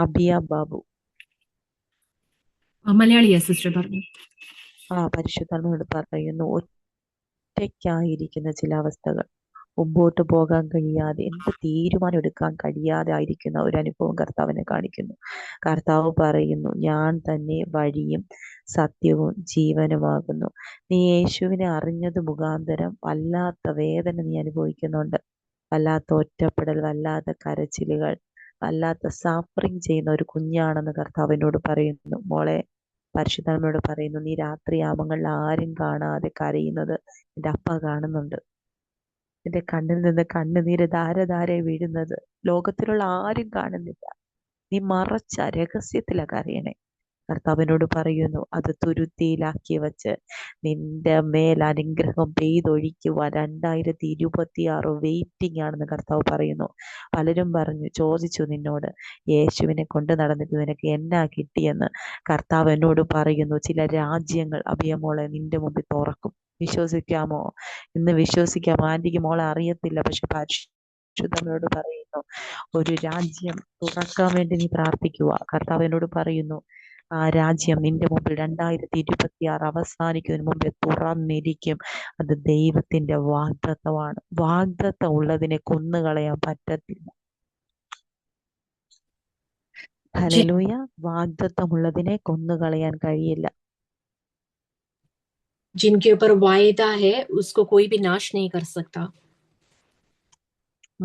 S3: അബിയ ബാബു
S2: മലയാളിയാ സിസ്റ്റർ പറഞ്ഞു.
S3: പരിശുദ്ധാത്മയോട് പറയുന്നു, ഒറ്റയ്ക്കായിരിക്കുന്ന ചില അവസ്ഥകൾ, മുമ്പോട്ട് പോകാൻ കഴിയാതെ, എന്ത് തീരുമാനം എടുക്കാൻ കഴിയാതെ ആയിരിക്കുന്ന ഒരു അനുഭവം കർത്താവിനെ കാണിക്കുന്നു. കർത്താവ് പറയുന്നു, ഞാൻ തന്നെ വഴിയും സത്യവും ജീവനുമാകുന്നു. നീ യേശുവിനെ അറിഞ്ഞത് മുഖാന്തരം വല്ലാത്ത വേദന നീ അനുഭവിക്കുന്നുണ്ട്. വല്ലാത്ത ഒറ്റപ്പെടൽ, വല്ലാത്ത കരച്ചിലുകൾ, വല്ലാത്ത സഫറിങ് ചെയ്യുന്ന ഒരു കുഞ്ഞാണെന്ന് കർത്താവിനോട് പറയുന്നു. മോളെ, പരിശുദ്ധാത്മയോട് പറയുന്നു, നീ രാത്രിയാമങ്ങളിൽ ആരും കാണാതെ കരയുന്നത് എൻ്റെ അപ്പ കാണുന്നുണ്ട്. നിന്റെ കണ്ണിൽ നിന്ന് കണ്ണുനീര് ധാരധാരെ വീഴുന്നത് ലോകത്തിലുള്ള ആരും കാണുന്നില്ല. നീ മറച്ച രഹസ്യത്തിലാ കരയണേ. കർത്താവിനോട് പറയുന്നു, അത് തുരുത്തിയിലാക്കി വെച്ച് നിന്റെ മേൽ അനുഗ്രഹം പെയ്തൊഴിക്കുവാൻ 2026 വെയിറ്റിംഗ് ആണെന്ന് കർത്താവ് പറയുന്നു. പലരും ചോദിച്ചു നിന്നോട്, യേശുവിനെ കൊണ്ട് നടന്നിട്ട് നിനക്ക് എന്നാ കിട്ടിയെന്ന്. കർത്താവ് എന്നോട് പറയുന്നു, ചില രാജ്യങ്ങൾ അഭിയമോളെ നിന്റെ മുമ്പിൽ തുറക്കും. വിശ്വസിക്കാമോ? ഇന്ന് വിശ്വസിക്കാമോ? ആന്റിക്ക് മോളെ അറിയത്തില്ല, പക്ഷെ പരിശുദ്ധമ്മയോട് പറയുന്നു, ഒരു രാജ്യം തുറക്കാൻ വേണ്ടി നീ പ്രാർത്ഥിക്കുക. കർത്താവ് എന്നോട് പറയുന്നു, ആ രാജ്യം നിന്റെ മുമ്പിൽ 2026 അവസാനിക്കുന്നതിന് മുമ്പേ തുറന്നിരിക്കും. അത് ദൈവത്തിന്റെ വാഗ്ദത്തമാണ്. വാഗ്ദത്തം ഉള്ളതിനെ കൊന്നുകളയാൻ പറ്റത്തില്ല. ഹല്ലേലൂയ. വാഗ്ദത്തമുള്ളതിനെ കൊന്നുകളയാൻ കഴിയില്ല.
S5: जिनके ऊपर वायदा है उसको कोई भी नाश नहीं कर सकता.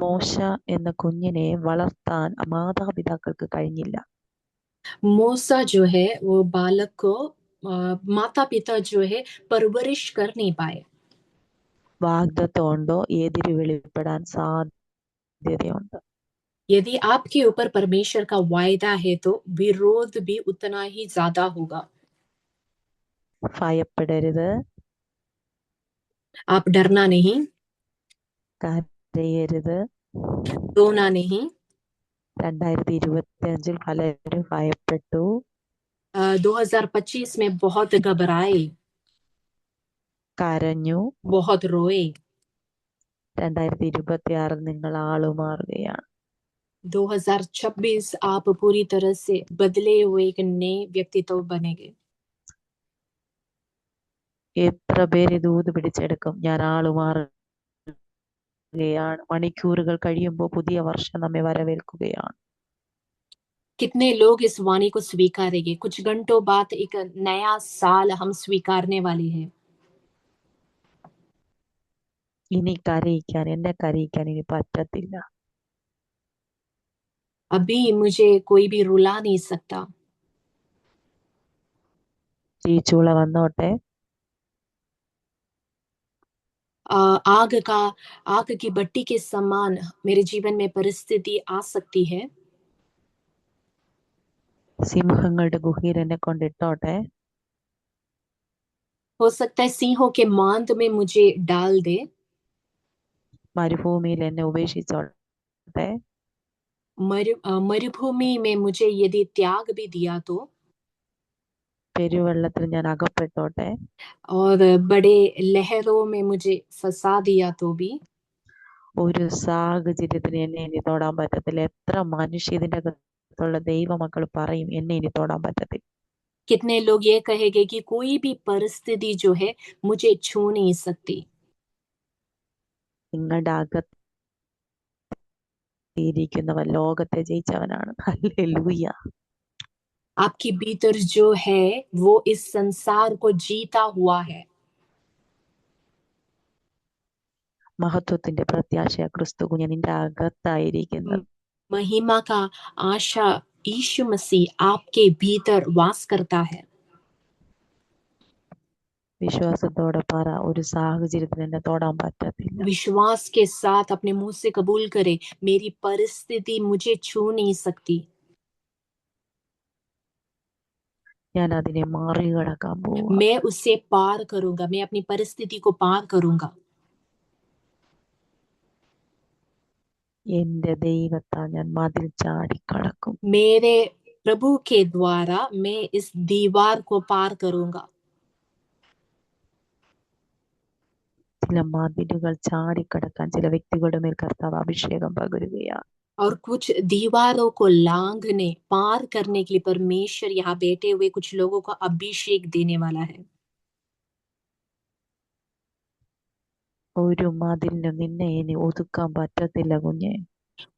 S3: മോശ എന്ന കുഞ്ഞിനെ വളർത്താൻ മാതാപിതാക്കൾക്ക് കഴിഞ്ഞില്ല.
S5: मूसा जो है वो बालक को माता पिता जो है परवरिश कर नहीं पाए.
S3: വാഗ്ദത്തം ഉണ്ടോ? എതിര് വെളിപ്പെടാൻ സാധ്യതയുണ്ട്.
S5: यदि आपके ऊपर परमेश्वर का वायदा है तो विरोध भी उतना ही ज्यादा होगा.
S3: ഭയപ്പെടരുത്.
S5: आप डरना नहीं,
S3: കരയരുത്.
S5: रोना नहीं.
S3: 2025 പലരും ഭയപ്പെട്ടു.
S5: 2025 में बहुत घबराए,
S3: കരഞ്ഞു.
S5: बहुत रोए.
S3: 2026 നിങ്ങൾ ആളുമാറുകയാണ്.
S5: 2026 आप पूरी तरह से बदले हुए एक नए व्यक्तित्व बनेंगे.
S3: എത്ര പേര് ദൂത് പിടിച്ചെടുക്കും? ഞാൻ ആളുമാറുകയാണ്. മണിക്കൂറുകൾ കഴിയുമ്പോൾ പുതിയ വർഷം നമ്മെ വരവേൽക്കുകയാണ്.
S5: कितने लोग इस वाणी को स्वीकारेंगे? कुछ घंटों बाद एक नया साल हम स्वीकारने वाले हैं.
S3: ഇനി കരയിക്കാൻ, എന്നെ കരയിക്കാൻ ഇനി പറ്റത്തില്ല.
S5: अभी मुझे कोई भी रुला नहीं सकता.
S3: തീച്ചൂള വന്നോട്ടെ.
S5: आग की भट्टी के समान मेरे जीवन में परिस्थिति आ सकती है.
S3: സിംഹങ്ങളുടെ ഗുഹയിൽ എന്നെ കൊണ്ടിട്ടോട്ടെ.
S5: हो सकता है सिंहों के मांद में मुझे डाल दे.
S3: മരുഭൂമിയിൽ എന്നെ ഉപേക്ഷിച്ചോട്ടെ,
S5: मरुभूमि में मुझे यदि त्याग भी दिया तो,
S3: പെരുവെള്ളത്തിൽ ഞാൻ അകപ്പെട്ടോട്ടെ,
S5: और बड़े लहरों में मुझे फंसा दिया तो भी,
S3: ഒരു സാഹചര്യത്തിന് എന്നെ ഇനി തൊടാൻ പറ്റത്തില്ല. എത്ര മനുഷ്യ ഇതിന്റെ അകത്തുള്ള ദൈവമക്കൾ പറയും എന്നെ ഇനി തൊടാൻ പറ്റത്തില്ല.
S5: कितने लोग ये कहेंगे कि कोई भी परिस्थिति जो है मुझे छू नहीं सकती.
S3: നിങ്ങളുടെ അകത്തിരിക്കുന്നവൻ ലോകത്തെ ജയിച്ചവനാണ്. ഹല്ലേലൂയ.
S5: आपके भीतर जो है वो इस संसार को जीता हुआ है.
S3: മഹത്വത്തിന്റെ പ്രത്യാശ ക്രിസ്തു കുഞ്ഞ് നിന്റെ അകത്തായിരിക്കുന്നത്.
S5: महिमा का आशा यीशु मसीह आपके भीतर वास करता है.
S3: വിശ്വാസത്തോടെ പറ, ഒരു സാഹചര്യത്തിന് എന്നെ തൊടാൻ പറ്റത്തില്ല.
S5: विश्वास के साथ अपने मुंह से कबूल करे, मेरी परिस्थिति मुझे छू नहीं सकती.
S3: ഞാൻ അതിനെ മറികടക്കാൻ പോവാ.
S5: मैं उससे पार करूंगा, मैं अपनी परिस्थिति को पार करूंगा.
S3: എന്റെ ദൈവത്താൽ ഞാൻ മതിൽ ചാടിക്കടക്കും.
S5: मेरे प्रभु के द्वारा मैं इस दीवार को पार करूंगा.
S3: ചില മതിലുകൾ ചാടിക്കടക്കാൻ ചില വ്യക്തികളുടെ മേൽ കർത്താവ് അഭിഷേകം പകരുകയാണ്.
S5: और कुछ दीवारों को लांघने पार करने के लिए परमेश्वर यहाँ बैठे हुए कुछ लोगों को अभिषेक देने वाला है.
S3: ഒരു മതിലിനും നിന്നെ ഇനി ഒതുക്കാൻ പറ്റത്തില്ല കുഞ്ഞെ.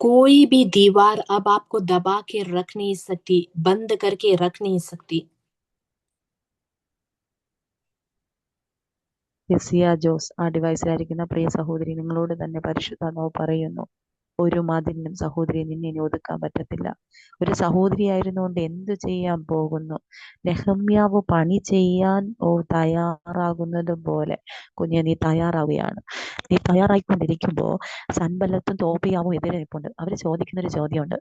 S5: कोई भी दीवार अब आपको दबा के रख नहीं सकती, बंद करके रख नहीं सकती.
S3: യെസിയ ജോസ് ആ ഡിവൈസിലായിരിക്കുന്ന പ്രിയ സഹോദരി, നിങ്ങളോട് തന്നെ പരിശുദ്ധാത്മാവ് പറയുന്നു, ഒരു മതിലിനും സഹോദരി നിന്നെ ഇനി ഒതുക്കാൻ പറ്റത്തില്ല. ഒരു സഹോദരിയായിരുന്നുകൊണ്ട് എന്തു ചെയ്യാൻ പോകുന്നു? നെഹമ്യാവ് പണി ചെയ്യാൻ തയ്യാറാകുന്നത് പോലെ കുഞ്ഞെ നീ തയ്യാറാവുകയാണ്. നീ തയ്യാറായിക്കൊണ്ടിരിക്കുമ്പോൾ സൻബല്ലത്തും തോബിയാവും എതിരെ നിൽപ്പുണ്ട്. അവർ ചോദിക്കുന്നൊരു ചോദ്യമുണ്ട്,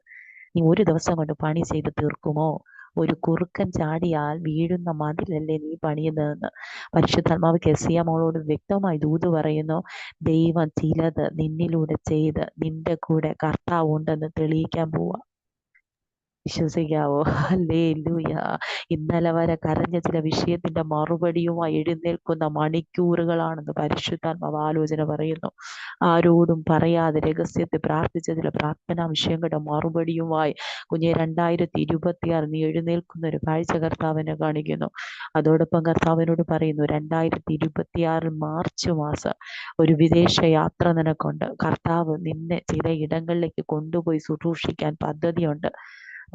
S3: നീ ഒരു ദിവസം കൊണ്ട് പണി ചെയ്ത് തീർക്കുമോ? ഒരു കുറുക്കൻ ചാടിയാൽ വീഴുന്ന മതിലല്ലേ നീ പണിയുന്നതെന്ന്. പരിശുദ്ധാത്മാവ് കെസിയ മോളോട് വ്യക്തമായി ദൂത് പറയുന്നു, ദൈവം ചിലത് നിന്നിലൂടെ ചെയ്ത് നിന്റെ കൂടെ കർത്താവ് ഉണ്ടെന്ന് തെളിയിക്കാൻ പോവാ. വിശ്വസിക്കാവോ? ഹല്ലേലൂയ. ഇന്നലെ വരെ കരഞ്ഞ ചില വിഷയത്തിന്റെ മറുപടിയുമായി എഴുന്നേൽക്കുന്ന മണിക്കൂറുകളാണെന്ന് പരിശുദ്ധാത്മാവ് ആലോചന പറയുന്നു. ആരോടും പറയാതെ രഹസ്യത്തെ പ്രാർത്ഥിച്ച ചില പ്രാർത്ഥനാ വിഷയങ്ങളുടെ മറുപടിയുമായി കുഞ്ഞെ 2026 നീ എഴുന്നേൽക്കുന്ന ഒരു കാഴ്ച കർത്താവിനെ കാണിക്കുന്നു. അതോടൊപ്പം കർത്താവിനോട് പറയുന്നു, 2026 മാർച്ച് മാസം ഒരു വിദേശ യാത്ര നിനക്കുണ്ട്. കർത്താവ് നിന്നെ ചില ഇടങ്ങളിലേക്ക് കൊണ്ടുപോയി ശുശ്രൂഷിക്കാൻ പദ്ധതിയുണ്ട്.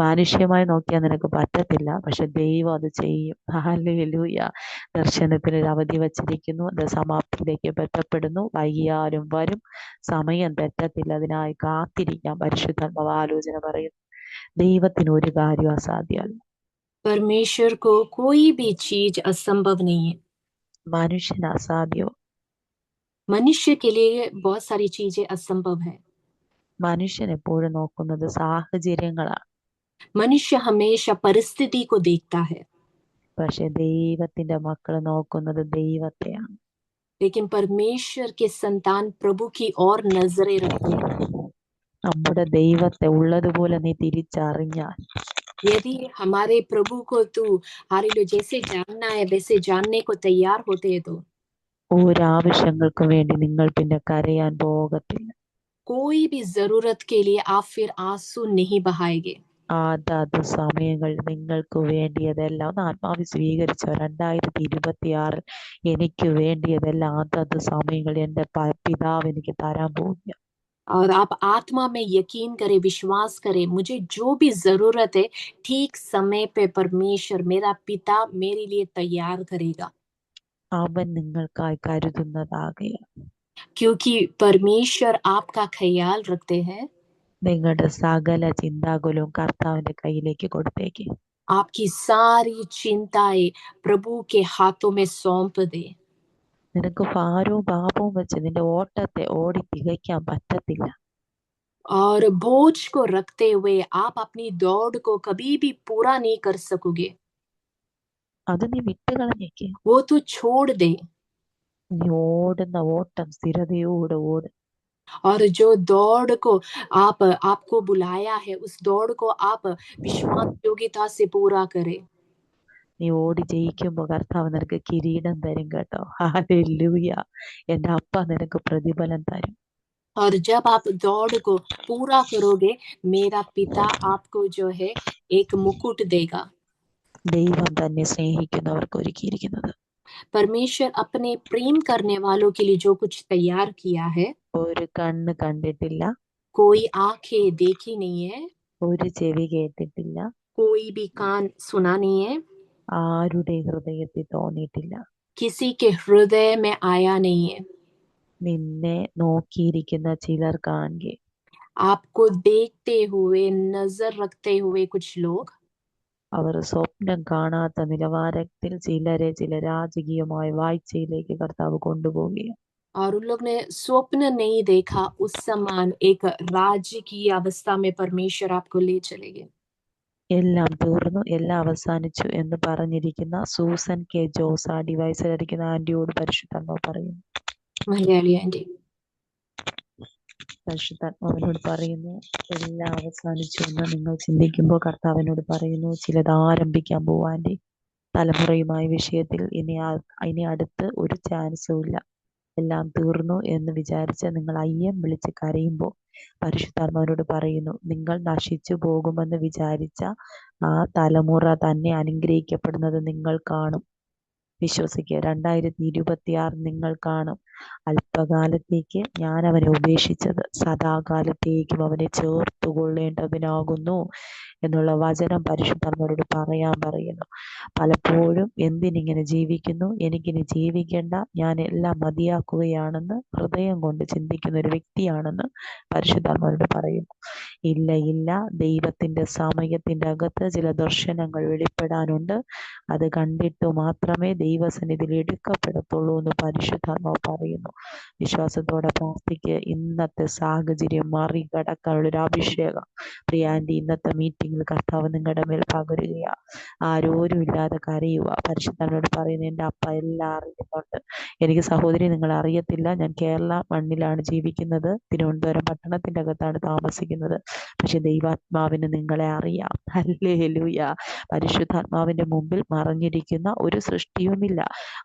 S3: മാനുഷ്യമായി നോക്കിയാൽ നിനക്ക് പറ്റത്തില്ല, പക്ഷെ ദൈവം അത് ചെയ്യും. ഹല്ലേലൂയ. ദർശനത്തിന് ഒരു അവധി വച്ചിരിക്കുന്നു. അത് സമാപ്തിയിലേക്ക് ബന്ധപ്പെടുന്നു. വൈകിയാലും വരും, സമയം തെറ്റത്തില്ല. അതിനായി കാത്തിരിക്കാം. പരിശുദ്ധാത്മാവ് ആലോചന പറയുന്നു, ദൈവത്തിന് ഒരു കാര്യം അസാധ്യമല്ല.
S5: परमेश्वर को कोई भी चीज असंभव नहीं है.
S3: മനുഷ്യന് അസാധ്യവും.
S5: मनुष्य के लिए बहुत सारी चीजें असंभव है.
S3: മനുഷ്യൻ എപ്പോഴും നോക്കുന്നത് സാഹചര്യങ്ങളാണ്.
S5: मनुष्य हमेशा परिस्थिति को देखता है,
S3: പക്ഷെ ദൈവത്തിന്റെ മക്കൾ നോക്കുന്നത് ദൈവത്തെയാണ്.
S5: लेकिन परमेश्वर के संतान प्रभु की ओर नजरें रखते हैं.
S3: നമ്മുടെ ദൈവത്തെ ഉള്ളതുപോലെ നീ തിരിച്ചറിഞ്ഞാൽ,
S5: यदि हमारे प्रभु को तू हालेलुया जैसे जानना है वैसे जानने को तैयार होते हैं तो
S3: ഒരാവശ്യങ്ങൾക്കും വേണ്ടി നിങ്ങൾ പിന്നെ കരയാൻ പോകത്തില്ല.
S5: कोई भी जरूरत के लिए आप फिर आंसू नहीं बहाएंगे.
S3: അതത് സമയങ്ങൾ നിങ്ങൾക്ക് വേണ്ടിയതെല്ലാം ഒന്ന് ആത്മാവിൽ സ്വീകരിച്ചോ. 2026 എനിക്ക് വേണ്ടിയതെല്ലാം അതത് സമയങ്ങൾ എൻ്റെ പിതാവ് എനിക്ക് തരാൻ പോവുക.
S5: और आप आत्मा में यकीन करें, विश्वास करें, मुझे जो भी जरूरत है ठीक समय पे परमेश्वर मेरा पिता मेरे लिए तैयार करेगा.
S3: അവൻ നിങ്ങൾക്കായി കരുതുന്നതാകയാൽ
S5: क्योंकि परमेश्वर आपका ख्याल रखते हैं.
S3: നിങ്ങളുടെ സകല ചിന്താകുലവും കർത്താവിന്റെ കയ്യിലേക്ക് കൊടുത്തേക്ക്.
S5: आपकी सारी चिंताएं प्रभु के हाथों में सौंप दे.
S3: നിനക്ക് ഭാരവും പാപവും വെച്ച് നിന്റെ ഓട്ടത്തെ ഓടി തികയ്ക്കാൻ പറ്റത്തില്ല.
S5: और बोझ को रखते हुए आप अपनी दौड़ को कभी भी पूरा नहीं कर सकोगे.
S3: അത് നീ വിട്ടുകളഞ്ഞേക്ക്.
S5: वो तू छोड़ दे.
S3: നീ ഓടുന്ന ഓട്ടം സ്ഥിരതയോടെ ഓട്.
S5: और जो दौड़ को आपको बुलाया है, उस दौड़ को आप विश्वास योग्यता से पूरा करें।
S3: നീ ഓടി ജയിക്കുമ്പോ കർത്താവ് നിനക്ക് കിരീടം തരും കേട്ടോ. ഹല്ലേലൂയ. എന്റെ അപ്പ നിനക്ക് പ്രതിഫലം തരും.
S5: और जब आप दौड़ को पूरा करोगे, मेरा पिता आपको जो है एक मुकुट देगा।
S3: ദൈവം തന്നെ സ്നേഹിക്കുന്നവർക്ക് ഒരുക്കിയിരിക്കുന്നത്.
S5: परमेश्वर अपने प्रेम करने वालों के लिए जो कुछ तैयार किया है,
S3: ഒരു കണ്ണ് കണ്ടിട്ടില്ല,
S5: कोई आंखें देखी नहीं है,
S3: ഒരു ചെവി കേട്ടിട്ടില്ല,
S5: कोई भी कान सुना नहीं है,
S3: ആരുടെ ഹൃദയത്തിൽ തോന്നിയിട്ടില്ല.
S5: किसी के हृदय में आया नहीं है।
S3: നിന്നെ നോക്കിയിരിക്കുന്ന ചിലർ കാണുക.
S5: आपको देखते हुए, नजर रखते हुए कुछ लोग,
S3: അവർ സ്വപ്നം കാണാത്ത നിലവാരത്തിൽ ചില രാജകീയമായ വാഴ്ചയിലേക്ക് കർത്താവ് കൊണ്ടുപോവുകയാണ്.
S5: और उन लोग ने स्वप्न नहीं देखा, उस समान एक राज्य की अवस्था में परमेश्वर आपको ले चलेंगे।
S3: എല്ലാം തീർന്നു, എല്ലാം അവസാനിച്ചു എന്ന് പറഞ്ഞിരിക്കുന്ന സൂസൻ കെ ജോസ ഡിവൈസിലിരിക്കുന്ന ആന്റിയോട് പരിശുദ്ധാത്മാവ് പറയുന്നു.
S5: മലയാളി ആന്റി.
S3: പരിശുദ്ധാത്മാവിനോട് പറയുന്നു, എല്ലാം അവസാനിച്ചു എന്ന് നിങ്ങൾ ചിന്തിക്കുമ്പോൾ കർത്താവിനോട് പറയുന്നു, ചിലത് ആരംഭിക്കാൻ പോവാൻ്റെ തലമുറയുമായ വിഷയത്തിൽ ഇനി അടുത്ത് ഒരു ചാൻസും ഇല്ല. എല്ലാം തീർന്നു എന്ന് വിചാരിച്ച് നിങ്ങൾ അയ്യം വിളിച്ച് കരയുമ്പോൾ പരിശുദ്ധാത്മാവിനോട് പറയുന്നു, നിങ്ങൾ നശിച്ചു പോകുമെന്ന് വിചാരിച്ച ആ തലമുറ തന്നെ അനുഗ്രഹിക്കപ്പെടുന്നത് നിങ്ങൾ കാണും. വിശ്വസിക്കുക. 2026 നിങ്ങൾ കാണും. അല്പകാലത്തേക്ക് ഞാൻ അവനെ ഉപേക്ഷിച്ചത് സദാകാലത്തേക്കും അവനെ ചേർത്തുകൊള്ളേണ്ടതിനാകുന്നു എന്നുള്ള വചനം പരിശുദ്ധാത്മാവരോട് പറയാൻ പറയുന്നു. പലപ്പോഴും എന്തിനിങ്ങനെ ജീവിക്കുന്നു, എനിക്കിനി ജീവിക്കേണ്ട, ഞാൻ എല്ലാം മതിയാക്കുകയാണെന്ന് ഹൃദയം കൊണ്ട് ചിന്തിക്കുന്ന ഒരു വ്യക്തിയാണെന്ന് പരിശുദ്ധാത്മാവരോട് പറയുന്നു. ഇല്ല, ദൈവത്തിൻ്റെ സമയത്തിൻ്റെ അകത്ത് ചില ദർശനങ്ങൾ വെളിപ്പെടാനുണ്ട്. അത് കണ്ടിട്ട് മാത്രമേ ദൈവസന്നിധിയിൽ എടുക്കപ്പെടത്തുള്ളൂ എന്ന് പരിശുദ്ധാത്മാവ് പറയുന്നു. വിശ്വാസത്തോടെ പ്രാർത്ഥിക്കുക. ഇന്നത്തെ സാഹചര്യം മറികടക്കാനുള്ളൊരു അഭിഷേകം പ്രിയാൻറ്റി ഇന്നത്തെ മീറ്റിംഗിൽ കർത്താവ് നിങ്ങളുടെ മേൽ പകരുകയാ. ആരോരും ഇല്ലാതെ കരയുക. പരിശുദ്ധാത്മാവോട് പറയുന്നു, എൻ്റെ അപ്പ എല്ലാം അറിയുന്നുണ്ട്. എനിക്ക് സഹോദരി നിങ്ങൾ അറിയത്തില്ല, ഞാൻ കേരള മണ്ണിലാണ് ജീവിക്കുന്നത്, തിരുവനന്തപുരം പട്ടണത്തിൻ്റെ അകത്താണ് താമസിക്കുന്നത്. പക്ഷെ ദൈവാത്മാവിന് നിങ്ങളെ അറിയാം. ഹല്ലേലൂയ. പരിശുദ്ധാത്മാവിൻ്റെ മുമ്പിൽ മറഞ്ഞിരിക്കുന്ന ഒരു സൃഷ്ടിയുമില്ല.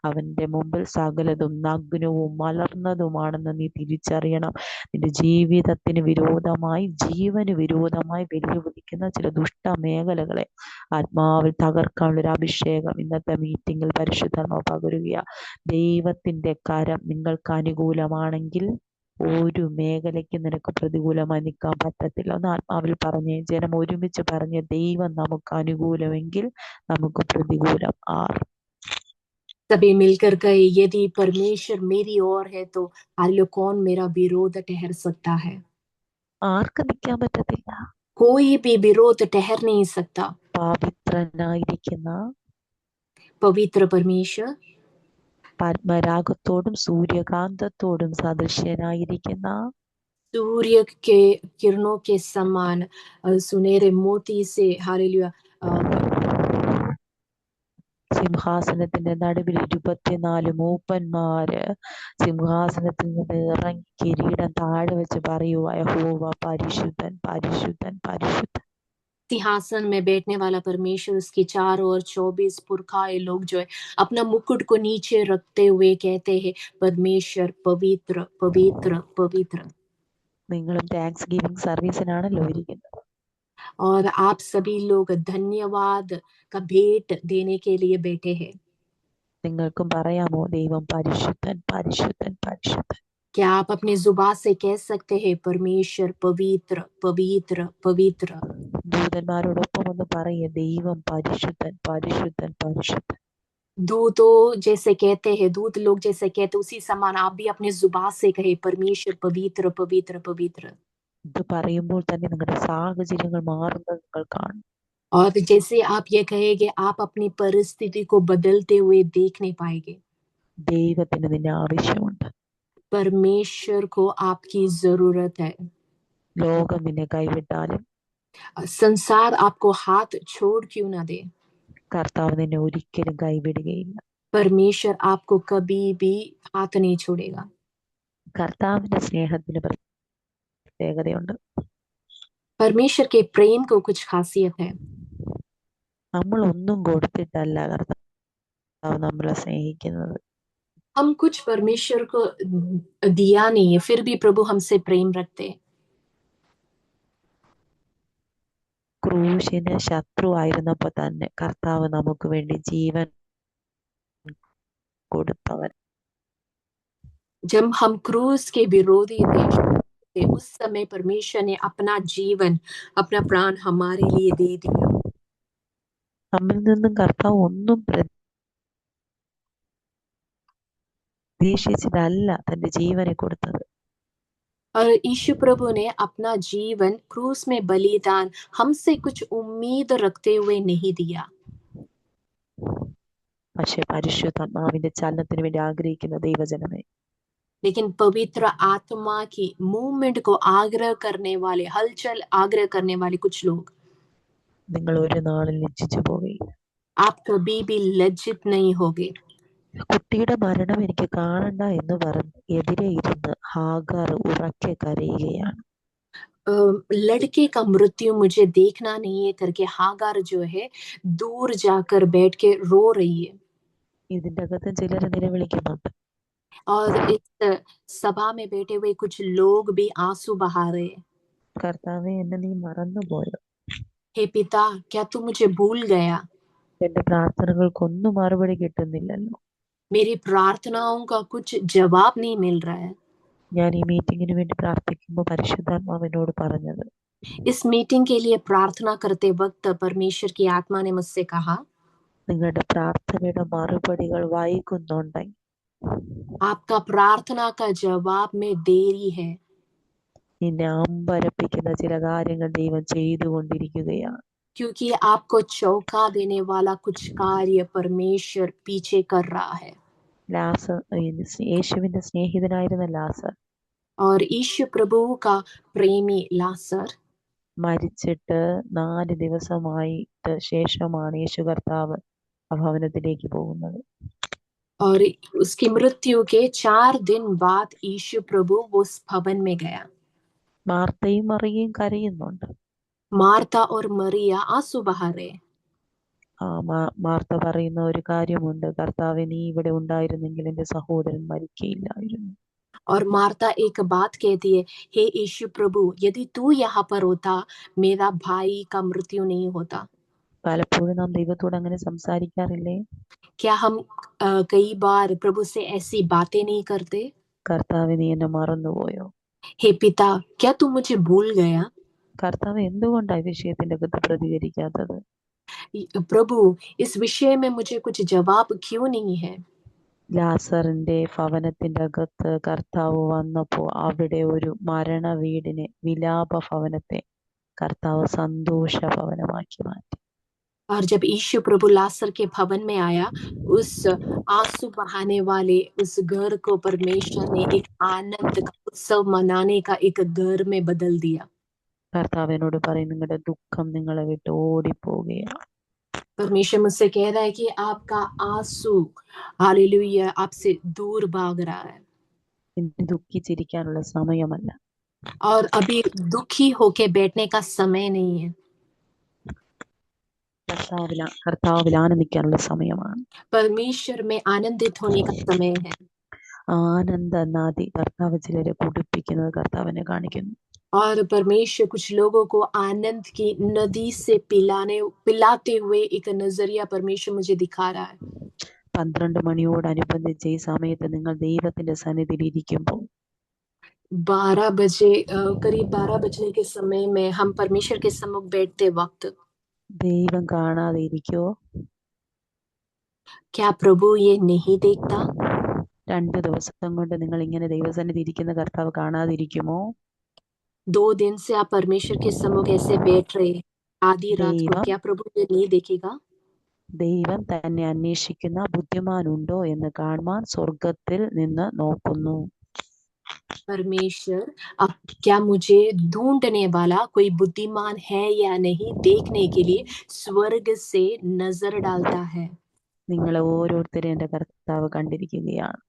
S3: അവൻ്റെ മുമ്പിൽ സകലതും നഗ്നവും മലർന്നതുമാണെന്ന് നീ തിരിച്ചറിയണം. നിന്റെ ജീവിതത്തിന് വിരോധമായി, ജീവന് വിരോധമായി വെല്ലുവിളിക്കുന്ന ചില ദുഷ്ടമേഖലകളെ ആത്മാവിൽ തകർക്കാനുള്ളൊരു അഭിഷേകം ഇന്നത്തെ മീറ്റിംഗിൽ പരിശുദ്ധാത്മാവ് പകരുകയാണ്. ദൈവത്തിൻ്റെ കരം നിങ്ങൾക്ക് അനുകൂലമാണെങ്കിൽ ഒരു മേഖലയ്ക്ക് നിനക്ക് പ്രതികൂലമായി നിൽക്കാൻ പറ്റത്തില്ല. ഒന്ന് ആത്മാവിൽ പറഞ്ഞേ, ജനം ഒരുമിച്ച് പറഞ്ഞ്, ദൈവം നമുക്ക് അനുകൂലമെങ്കിൽ നമുക്ക് പ്രതികൂലം ആർ.
S5: सभी मिलकर कहे, यदि परमेश्वर मेरी ओर है तो आलो कौन मेरा विरोध ठहर सकता है?
S3: ആർക്ക് നിൽക്കാൻ പറ്റത്തില്ല?
S5: कोई भी विरोध ठहर नहीं सकता।
S3: പവിത്രനായിരിക്കുന്ന
S5: पवित्र परमेश्वर,
S3: പത്മരാഗത്തോടും സൂര്യകാന്തത്തോടും സദൃശ്യനായിരിക്കുന്ന
S5: सूर्य के किरणों के समान, सुनहरे मोती से, हालेलुया,
S3: സിംഹാസനത്തിന്റെ നടുവിൽ 24 മൂപ്പന്മാര് സിംഹാസനത്തിൽ നിന്ന് ഇറങ്ങി കിരീടം താഴെ വെച്ച് പറയുക, യഹോവ പരിശുദ്ധൻ പരിശുദ്ധൻ പരിശുദ്ധൻ.
S5: सिंहासन में बैठने वाला परमेश्वर, उसके चारों ओर 24 पुरखाए लोग जो है अपना मुकुट को नीचे रखते हुए कहते हैं, परमेश्वर पवित्र पवित्र पवित्र।
S3: നിങ്ങളും താങ്ക്സ് ഗിവിംഗ് സർവീസിനാണല്ലോ ഇരിക്കുന്നത്.
S5: और आप सभी लोग धन्यवाद का भेंट देने के लिए बैठे हैं।
S3: നിങ്ങൾക്കും പറയാമോ, ദൈവം പരിശുദ്ധൻ പരിശുദ്ധൻ പരിശുദ്ധൻ?
S5: क्या आप अपने जुबान से कह सकते हैं, परमेश्वर पवित्र पवित्र पवित्र?
S3: ദൂതന്മാരോടൊപ്പം ഒന്ന് പറയുക, ദൈവം പരിശുദ്ധൻ പരിശുദ്ധൻ പരിശുദ്ധൻ.
S5: दूतों जैसे कहते हैं, दूत लोग जैसे कहते, उसी समान आप भी अपने जुबान से कहे, परमेश्वर पवित्र पवित्र पवित्र।
S3: ഇത് പറയുമ്പോൾ തന്നെ നിങ്ങളുടെ സാഹചര്യങ്ങൾ മാറുന്നത് നിങ്ങൾ കാണും.
S5: और जैसे आप ये कहेंगे, आप अपनी परिस्थिति को बदलते हुए देख नहीं पाएंगे।
S3: ദൈവത്തിന് നിന്നെ ആവശ്യമുണ്ട്.
S5: परमेश्वर को आपकी जरूरत है।
S3: ലോകം നിന്നെ കൈവിട്ടാലും
S5: संसार आपको हाथ छोड़ क्यों ना दे,
S3: കർത്താവ് നിന്നെ ഒരിക്കലും കൈവിടുകയില്ല.
S5: परमेश्वर आपको कभी भी हाथ नहीं छोड़ेगा।
S3: കർത്താവിന്റെ സ്നേഹത്തിന് പ്രത്യേകതയുണ്ട്.
S5: परमेश्वर के प्रेम को कुछ खासियत है।
S3: നമ്മൾ ഒന്നും കൊടുത്തിട്ടല്ല കർത്താവ് നമ്മളെ സ്നേഹിക്കുന്നത്.
S5: हम कुछ परमेश्वर को दिया नहीं है, फिर भी प्रभु हमसे प्रेम रखते हैं।
S3: ക്രൂശിന് ശത്രുവായിരുന്നപ്പോ തന്നെ കർത്താവ് നമുക്ക് വേണ്ടി ജീവൻ കൊടുത്തവൻ.
S5: जब हम क्रूस के विरोधी थे, उस समय परमेश्वर ने अपना जीवन, अपना प्राण हमारे लिए दे दिया।
S3: നമ്മിൽ നിന്നും കർത്താവ് ഒന്നും പ്രതീക്ഷിച്ചിട്ടല്ല തന്റെ ജീവനെ കൊടുത്തത്.
S5: और यीशु प्रभु ने अपना जीवन क्रूस में बलिदान हमसे कुछ उम्मीद रखते हुए नहीं दिया,
S3: പക്ഷെ പരിശുദ്ധാത്മാവിന്റെ ചലനത്തിന് വേണ്ടി ആഗ്രഹിക്കുന്ന ദൈവജനമേ,
S5: लेकिन पवित्र आत्मा की मूवमेंट को आग्रह करने वाले, हलचल आग्रह करने वाले कुछ लोग,
S3: നിങ്ങൾ ഒരു നാളിൽ ലജ്ജിച്ചു പോവുകയില്ല.
S5: आप कभी भी लज्जित नहीं होगे।
S3: കുട്ടിയുടെ മരണം എനിക്ക് കാണണ്ട എന്ന് പറഞ്ഞ് എതിരെ ഇരുന്ന് ഹാഗാർ ഉറക്കെ കരയുകയാണ്.
S5: लड़के का मृत्यु मुझे देखना नहीं है करके हागार जो है दूर जाकर बैठ के रो रही है।
S3: ഇതിന്റെ അകത്ത് ചിലർ നിലവിളിക്കുന്നുണ്ട്.
S5: और इस सभा में बैठे हुए कुछ लोग भी आंसू बहा रहे हैं।
S3: കർത്താവെ, എന്നെ നീ മറന്നുപോയോ?
S5: हे पिता, क्या तू मुझे भूल गया?
S3: എന്റെ പ്രാർത്ഥനകൾക്കൊന്നും മറുപടി കിട്ടുന്നില്ലല്ലോ.
S5: मेरी प्रार्थनाओं का कुछ जवाब नहीं मिल रहा है।
S3: ഞാൻ ഈ മീറ്റിങ്ങിന് വേണ്ടി പ്രാർത്ഥിക്കുമ്പോൾ പരിശുദ്ധാത്മാവിനോട് പറഞ്ഞത്,
S5: इस मीटिंग के लिए प्रार्थना करते वक्त परमेश्वर की आत्मा ने मुझसे कहा,
S3: നിങ്ങളുടെ പ്രാർത്ഥനയുടെ മറുപടികൾ വൈകുന്നുണ്ടെങ്കിൽ
S5: आपका प्रार्थना का जवाब में देरी है,
S3: നിന്നെ അമ്പരപ്പിക്കുന്ന ചില കാര്യങ്ങൾ ദൈവം ചെയ്തുകൊണ്ടിരിക്കുകയാണ്.
S5: क्योंकि आपको चौंका देने वाला कुछ कार्य परमेश्वर पीछे कर रहा है।
S3: യേശുവിന്റെ സ്നേഹിതനായിരുന്ന ലാസർ,
S5: और यीशु प्रभु का प्रेमी लासर
S3: മരിച്ചിട്ട് 4 ദിവസമായിട്ട് ശേഷമാണ് യേശു കർത്താവ് ആ ഭവനത്തിലേക്ക് പോകുന്നത്.
S5: और उसकी मृत्यु के 4 दिन बाद यीशु प्रभु उस भवन में गया।
S3: മാർത്തയും മറിയയും കരയുന്നുണ്ട്.
S5: मार्था और मरिया आंसू बहा रहे।
S3: മാർത്ത പറയുന്ന ഒരു കാര്യമുണ്ട്, കർത്താവെ, നീ ഇവിടെ ഉണ്ടായിരുന്നെങ്കിൽ എന്റെ സഹോദരൻ മരിക്കയില്ലായിരുന്നു.
S5: और मार्था एक बात कहती है, हे यीशु प्रभु, यदि तू यहाँ पर होता, मेरा भाई का मृत्यु नहीं होता।
S3: പലപ്പോഴും നാം ദൈവത്തോട് അങ്ങനെ സംസാരിക്കാറില്ലേ?
S5: क्या हम कई बार प्रभु से ऐसी बातें नहीं करते?
S3: കർത്താവെ, നീ എന്നെ മറന്നുപോയോ?
S5: हे पिता, क्या तू मुझे भूल गया?
S3: കർത്താവ് എന്തുകൊണ്ടാണ് ഈ വിഷയത്തിന്റെ അകത്ത് പ്രതികരിക്കാത്തത്?
S5: प्रभु, इस विषय में मुझे कुछ जवाब क्यों नहीं है?
S3: ലാസറിന്റെ ഭവനത്തിന്റെ അകത്ത് കർത്താവ് വന്നപ്പോ അവിടെ ഒരു മരണ വീടിനെ, വിലാപ ഭവനത്തെ കർത്താവ് സന്തോഷ ഭവനമാക്കി മാറ്റി.
S5: और जब यीशु प्रभु लासर के भवन में आया, उस आंसू बहाने वाले उस घर को परमेश्वर ने एक आनंद का उत्सव मनाने का एक घर में बदल दिया।
S3: കർത്താവ് എന്നോട് പറയും, നിങ്ങളുടെ ദുഃഖം നിങ്ങളെ വിട്ട് ഓടിപ്പോവുകയാണ്.
S5: परमेश्वर मुझसे कह रहा है कि आपका आंसू, हालेलुया, आपसे दूर भाग रहा है।
S3: ഇനി ദുഃഖിച്ചിരിക്കാനുള്ള സമയമല്ല.
S5: और अभी दुखी होके बैठने का समय नहीं है,
S3: കർത്താവിൽ ആനന്ദിക്കാനുള്ള സമയമാണ്.
S5: परमेश्वर में आनंदित होने का समय है।
S3: ആനന്ദ നദി കർത്താവ് ചിലരെ കുടിപ്പിക്കുന്നത് കർത്താവിനെ കാണിക്കുന്നു.
S5: और परमेश्वर कुछ लोगों को आनंद की नदी से पिलाते हुए एक नजरिया परमेश्वर मुझे दिखा रहा है।
S3: 12 മണിയോടനുബന്ധിച്ച് ഈ സമയത്ത് നിങ്ങൾ ദൈവത്തിന്റെ സന്നിധിയിൽ ഇരിക്കുമ്പോൾ
S5: 12 बजे, करीब 12 बजने के समय में हम परमेश्वर के सम्मुख बैठते वक्त
S3: ദൈവം കാണാതെ ഇരിക്കുവോ?
S5: क्या प्रभु ये नहीं देखता?
S3: 2 ദിവസം കൊണ്ട് നിങ്ങൾ ഇങ്ങനെ ദൈവസന്നിധി ഇരിക്കുന്ന കർത്താവ് കാണാതിരിക്കുമോ?
S5: 2 दिन से आप परमेश्वर के सम्मुख ऐसे बैठ रहे आधी रात को, क्या प्रभु ये नहीं देखेगा?
S3: ദൈവം തന്നെ അന്വേഷിക്കുന്ന ബുദ്ധിമാനുണ്ടോ എന്ന് കാണുവാൻ സ്വർഗത്തിൽ നിന്ന് നോക്കുന്നു.
S5: परमेश्वर अब क्या मुझे ढूंढने वाला कोई बुद्धिमान है या नहीं देखने के लिए स्वर्ग से नजर डालता है।
S3: നിങ്ങളെ ഓരോരുത്തരെയും എന്റെ കർത്താവ് കണ്ടിരിക്കുകയാണ്.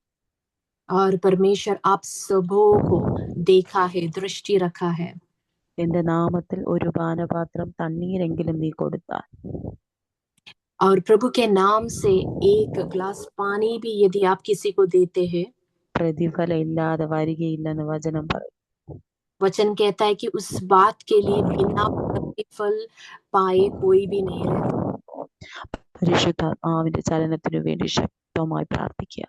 S5: और परमेश्वर आप सबों को देखा है, दृष्टि रखा है।
S3: എന്റെ നാമത്തിൽ ഒരു പാനപാത്രം തണ്ണീരെങ്കിലും നീ കൊടുത്താൽ
S5: और प्रभु के नाम से एक ग्लास पानी भी यदि आप किसी को देते हैं,
S3: പ്രതിഫലം ഇല്ലാതെ വരികയില്ലെന്ന് വചനം പറയും.
S5: वचन कहता है कि उस बात के लिए बिना प्रतिफल पाए कोई भी नहीं रहता।
S3: പരിശുദ്ധാത്മാവിന്റെ ചലനത്തിനു വേണ്ടി ശക്തമായി പ്രാർത്ഥിക്കുക.